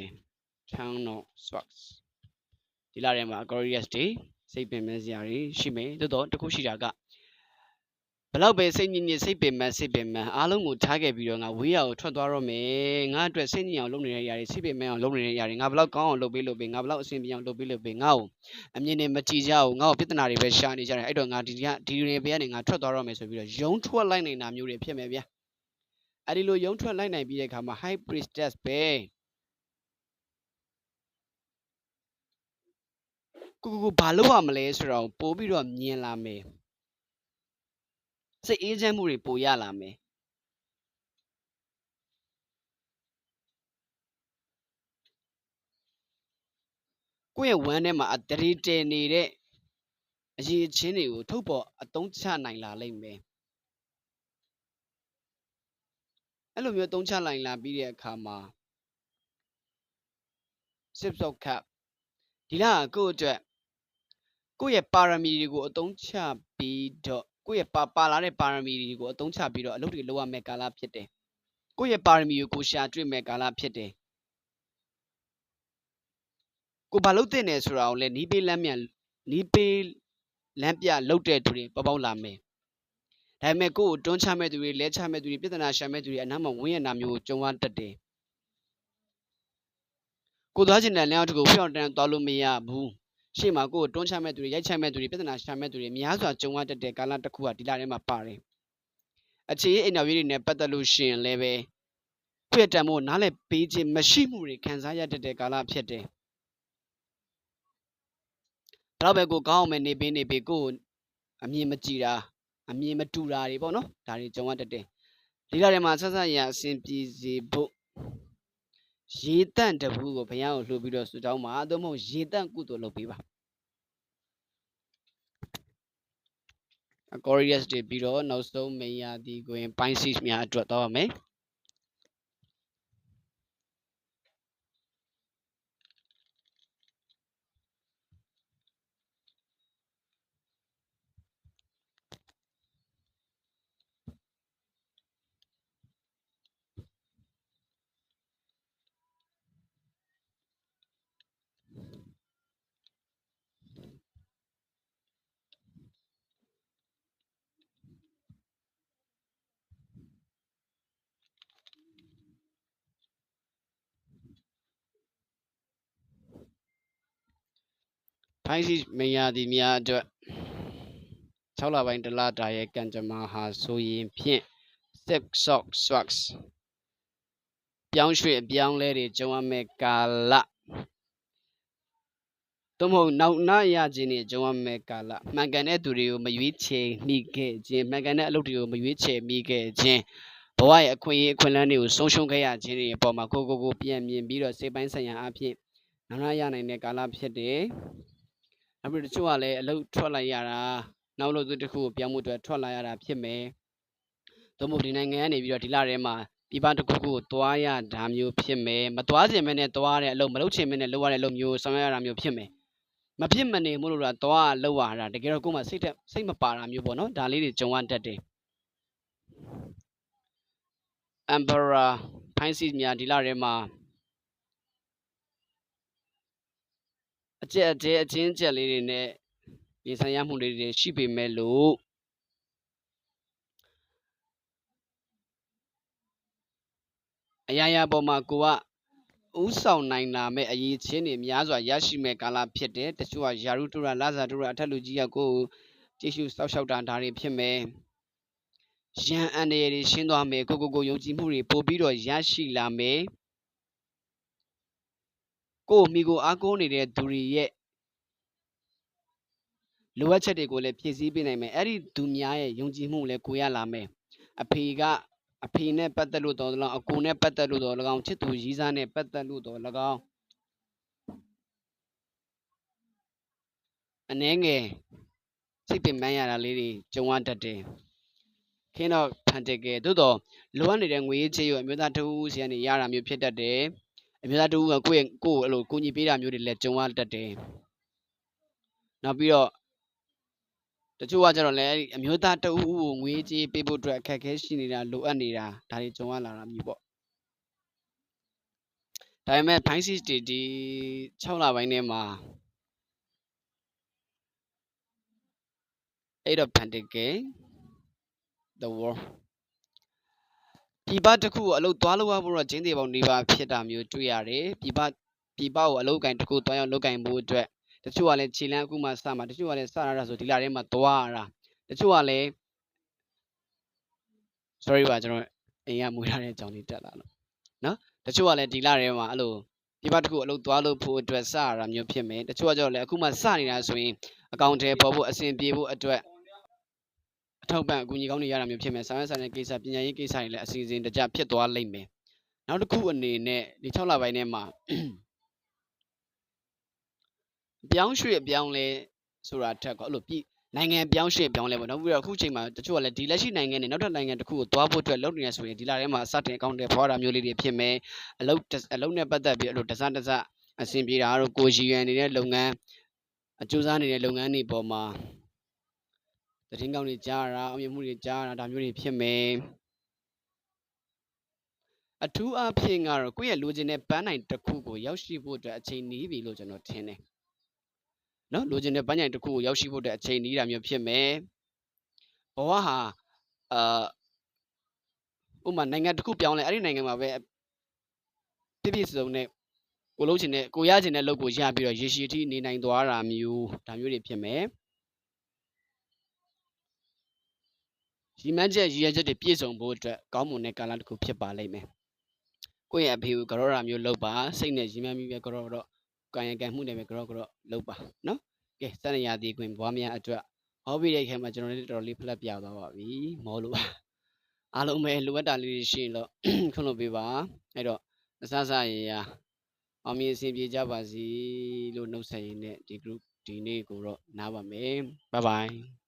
Town of Swords ဒီလထဲမှာ Aquarius တွေစိတ်ပင်ပန်းစရာတွေရှိမယ်။သို့တော့တခုရှိတာကဘလောက်ပဲစိတ်ညစ်ညစ်စိတ်ပင်ပန်းအားလုံးကိုထားခဲ့ပြီးတော့ငါဝေးရကိုထွက်သွားတော့မယ်။ငါအတွက်စိတ်ညစ်အောင်လုပ်နေတဲ့အရာတွေစိတ်ပင်ပန်းအောင်လုပ်နေတဲ့အရာတွေငါဘလောက်ကောင်းအောင်လုပ်ပေးငါဘလောက်အဆင်ပြေအောင်လုပ်ပေးငါ့ကိုအမြင်နဲ့မကြည့်ကြဘူးငါ့ကိုပြဿနာတွေပဲရှာနေကြတယ်အဲ့တော့ငါဒီနေပေးကနေငါထွက်သွားတော့မယ်ဆိုပြီးတော့ယုံထွက်လိုက်နေတာမျိုးတွေဖြစ်မယ်ဗျာ။အဲ့ဒီလိုယုံထွက်လိုက်နိုင်ပြီးတဲ့အခါမှာ High Priestess ပဲကိုဘာလုပ်ရမလဲဆိုတော့ပို့ပြီးတော့မြင်လာမယ်စိတ်အေးချမ်းမှုတွေပိုရလာမယ်ကိုယ့်ရဲ့ဝမ်းထဲမှာအတရေတဲနေတဲ့အရေးချင်းတွေကိုထုတ်ပေါ်အသုံးချနိုင်လာလိမ့်မယ်အဲ့လိုမျိုးသုံးချနိုင်လာပြီးတဲ့အခါမှာ Six of Cups ဒီလကိုယ့်အတွက်ကိုယ့်ရဲ့ပါရမီတွေကိုအသုံးချပြီးတော့ကိုယ့်ရဲ့ပါလာတဲ့ပါရမီတွေကိုအသုံးချပြီးတော့အလုပ်တွေလုပ်ရမယ့်ကာလဖြစ်တယ်ကိုယ့်ရဲ့ပါရမီကိုရှာတွေ့မဲ့ကာလဖြစ်တယ်ကိုဘာလုပ်တဲ့နေဆိုတာကိုလည်းနီးပေးလမ်းပြလုပ်တဲ့သူတွေပေါလာမယ်ဒါပေမဲ့ကိုယ့်ကိုတွန်းချမဲ့သူတွေလဲချမဲ့သူတွေပြဿနာရှာမဲ့သူတွေအနားမှာဝင်းရနာမျိုးကိုကြုံရတတ်တယ်ကိုသွားချင်တဲ့လမ်းတစ်ခုဖျောက်တန်းသွားလို့မရဘူးရှေ့မှာကိုယ်တွန်းချမဲ့သူတွေရိုက်ချမဲ့သူတွေပြဿနာရှာမဲ့သူတွေများစွာကြုံရတတ်တဲ့ကာလတစ်ခုကဒီလထဲမှာပါတယ်အခြေရေးအင်တာဗျူးတွေနဲ့ပတ်သက်လို့ရှိရင်လည်းပဲကိုယ့်ရဲ့တန်ဖိုးနားလည်ပေးခြင်းမရှိမှုတွေခံစားရတတ်တဲ့ကာလဖြစ်တယ်ဒါတော့ပဲကိုကောင်းအောင်ပဲနေပေးကိုအမြင်မကြည့်တာအမြင်မတူတာတွေပေါ့နော်ဒါတွေကြုံရတတ်တယ်ဒီလထဲမှာဆက်ရအဆင်ပြေစေဖို့ရေတန့်တဘူးကိုဘုရားကိုလှူပြီးတော့ဆုတောင်းပါသို့မဟုတ်ရေတန့်ကုသိုလ်လုပ်ပေးပါAquarius တွေပြီးတော့နောက်ဆုံးမင်းရသည်ကိုရင် Pisces များအတွက်တော့မယ်Pisces မင်းရသည်များအတွက်6လပိုင်းတလတာရဲ့ကံကြမ္မာဟာဆိုရင်ဖြင့် Six of Swords ပြောင်းရွှေ့အပြောင်းလဲတွေကြုံရမယ့်ကာလ သို့မဟုတ်နောက်နာရခြင်းနဲ့ကြုံရမယ့်ကာလမှန်ကန်တဲ့သူတွေကိုမရွေးချယ်မိခဲ့ခြင်းမှန်ကန်တဲ့အလုပ်တွေကိုမရွေးချယ်မိခဲ့ခြင်းဘဝရဲ့အခွင့်အရေးအခွင့်အလမ်းတွေကိုဆုံးရှုံးခဲ့ရခြင်းတွေအပေါ်မှာကိုပြန်မြင်ပြီးတော့စိတ်ပိုင်းဆိုင်ရာအဖြစ်နောက်နာရနိုင်တဲ့ကာလဖြစ်တယ်။နောက်ပြီးတချို့ကလည်းအလုပ်ထွက်လိုက်ရတာနောက်လို့သူတစ်ခုကိုပြောင်းမှုအတွက်ထွက်လာရတာဖြစ်မယ်။သို့မဟုတ်ဒီနိုင်ငံကနေပြီးတော့ဒီလထဲမှာပြပတစ်ခုခုကိုသွားရတာမျိုးဖြစ်မယ်မသွားခြင်းမဲ့နဲ့သွားတဲ့အလုပ်မလုပ်ခြင်းမဲ့နဲ့လုပ်ရတဲ့အလုပ်မျိုးဆောင်ရွက်ရတာမျိုးဖြစ်မယ်မဖြစ်မနေမို့လို့တော့သွားလောက်ရတာတကယ်တော့ကိုယ်မှစိတ်မပါတာမျိုးပေါ့နော်ဒါလေးတွေကြုံရတတ်တယ် Emperor ဖိုင်းစီများဒီလထဲမှာအကျက်အချင်းကျက်လေးတွေနဲ့ရေဆိုင်ရမှုလေးတွေရှိပေမဲ့လို့အရာရာပေါ်မှာကိုကဥဆောင်နိုင်လာမဲ့အရေးချင်းတွေများစွာရရှိမဲ့ကာလဖြစ်တယ်တချို့ကယာရုတူရာလာဇာတူရာအထက်လူကြီးကကိုကြည့်ရှုစောက်ရှောက်တာဒါတွေဖြစ်မယ်ရန်အန်ရည်တွေရှင်းသွားမယ်ကိုယုံကြည်မှုတွေပို့ပြီးတော့ရရှိလာမယ်ကိုမိကိုအားကိုးနေတဲ့သူတွေရဲ့လိုအပ်ချက်တွေကိုလည်းဖြည့်ဆည်းပေးနိုင်မယ်အဲ့ဒီသူများရဲ့ယုံကြည်မှုလည်းကိုရလာမယ်အဖေနဲ့ပတ်သက်လို့တော့၎င်းအကိုနဲ့ပတ်သက်လို့တော့၎င်းချစ်သူရည်စားနဲ့ပတ်သက်လို့တော့၎င်းအနှဲငယ်စိတ်ပင်ပန်းရတာလေးတွေကြုံရတတ်တယ်ခင်းတော့ဖန်တကယ်သို့တော့လိုအပ်နေတဲ့ငွေကြေးရောအမျိုးသားတဦးစီကနေရတာမျိုးဖြစ်တတ်တယ်အမျိုးသားတဦးကကိုအဲ့လိုကိုကြီးပေးတာမျိုးတွေလည်းကြုံရတတ်တယ်နောက်ပြီးတော့တချို့ကကြတော့လည်းအမျိုးသားတဦးကိုငွေကြေးပေးဖို့အတွက်အခက်အခဲရှိနေတာလိုအပ်နေတာဒါတွေကြုံရလာတာမျိုးပေါ့ဒါပေမဲ့ဖိုင်းစီတီဒီ6လပိုင်းထဲမှာ8 of Pentacles the World ပြပတစ်ခုကိုအလုပ်သွားလို့ရဖို့တော့ကျင်းသေးပေါင်းနေပါဖြစ်တာမျိုးတွေ့ရတယ်ပြပကိုအလုပ်ကင်တစ်ခုသွားရောက်လုပ်ကင်ဖို့အတွက်တချို့ကလည်းခြေလမ်းအခုမှစမှာတချို့ကလည်းစရတာဆိုဒီလထဲမှာသွားရတာတချို့ကလည်း sorry ပါကျွန်တော်အိမ်ကမွေးထားတဲ့အကြောင်းလေးတက်လာလို့နော်တချို့ကလည်းဒီလထဲမှာအဲ့လိုပြပတစ်ခုအလုပ်သွားလို့ဖို့အတွက်စရတာမျိုးဖြစ်မယ်တချို့ကကျတော့လည်းအခုမှစနေတာဆိုရင်အကောင့်ထဲပေါ်ဖို့အဆင်ပြေဖို့အတွက်အထောက်ပံ့အကူအညီကောင်းတွေရတာမျိုးဖြစ်မယ်ဆောင်ရွက်ဆိုင်တဲ့ကိစ္စပညာရေးကိစ္စတွေလည်းအစီအစဉ်တကျဖြစ်သွားလိမ့်မယ်နောက်တစ်ခုအနေနဲ့ဒီ6လပိုင်းထဲမှာပြောင်းရွှေ့ပြောင်းလဲဆိုတာထက်ကအဲ့လိုနိုင်ငံပြောင်းရွှေ့ပြောင်းလဲပေါ့နော်ပြီးတော့အခုချိန်မှာတချို့ကလည်းဒီလက်ရှိနိုင်ငံနဲ့နောက်ထပ်နိုင်ငံတစ်ခုကိုသွားဖို့အတွက်လုပ်နေရဆိုရင်ဒီလထဲမှာစတင်အကောင့်တွေဖွာတာမျိုးလေးတွေဖြစ်မယ်အလုပ်နဲ့ပတ်သက်ပြီးအဲ့လိုတစအဆင်ပြေတာတို့ကိုရည်ရွယ်နေတဲ့လုပ်ငန်းအကျိုးစားနေတဲ့လုပ်ငန်းတွေပေါ်မှာသတင်းကောင်းတွေကြားရတာအောင်မြင်မှုတွေကြားရတာဒါမျိုးတွေဖြစ်မယ်အထူးအားဖြင့်ကတော့ကိုယ့်ရဲ့လိုချင်တဲ့ပန်းနိုင်တစ်ခုကိုရောက်ရှိဖို့အတွက်အချိန်နည်းပြီလို့ကျွန်တော်ထင်တယ်နော်လိုချင်တဲ့ပန်းနိုင်တစ်ခုကိုရောက်ရှိဖို့အတွက်အချိန်နည်းတာမျိုးဖြစ်မယ်ဘဝဟာဥပမာနိုင်ငံတစ်ခုပြောင်းလဲအဲ့ဒီနိုင်ငံမှာပဲပြည့်စုံတဲ့ကိုလုံးချင်တဲ့ကိုရချင်တဲ့လုပ်ကိုရပြီးတော့ရေရှည်ထိနေနိုင်သွားတာမျိုးဒါမျိုးတွေဖြစ်မယ်ရီမန်းချက်ရည်ရွယ်ချက်တွေပြည့်စုံဖို့အတွက်ကောင်းမွန်တဲ့ကာလတစ်ခုဖြစ်ပါလိမ့်မယ်ကိုယ့်ရဲ့အဖေကိုကြောတာမျိုးလုပ်ပါစိတ်နဲ့ရီမန်းပြီးပဲကြောတော့ကံရကံမှုနဲ့ပဲကြောလုပ်ပါနော်ကဲစနေရသည်ခွင်ဘွားများအတွက်ဟောပြီးတဲ့အခါမှာကျွန်တော်တို့တော်တော်လေးဖလက်ပြသွားပါပြီမောလို့ပါအားလုံးပဲလိုအပ်တာလေးရှိရင်တော့ခွင့်လွှတ်ပေးပါအဲ့တော့အစရရအောင်မြင်အဆင်ပြေကြပါစေလို့နှုတ်ဆက်ရင်းနဲ့ဒီ group ဒီနေ့ကိုတော့နားပါမယ် bye bye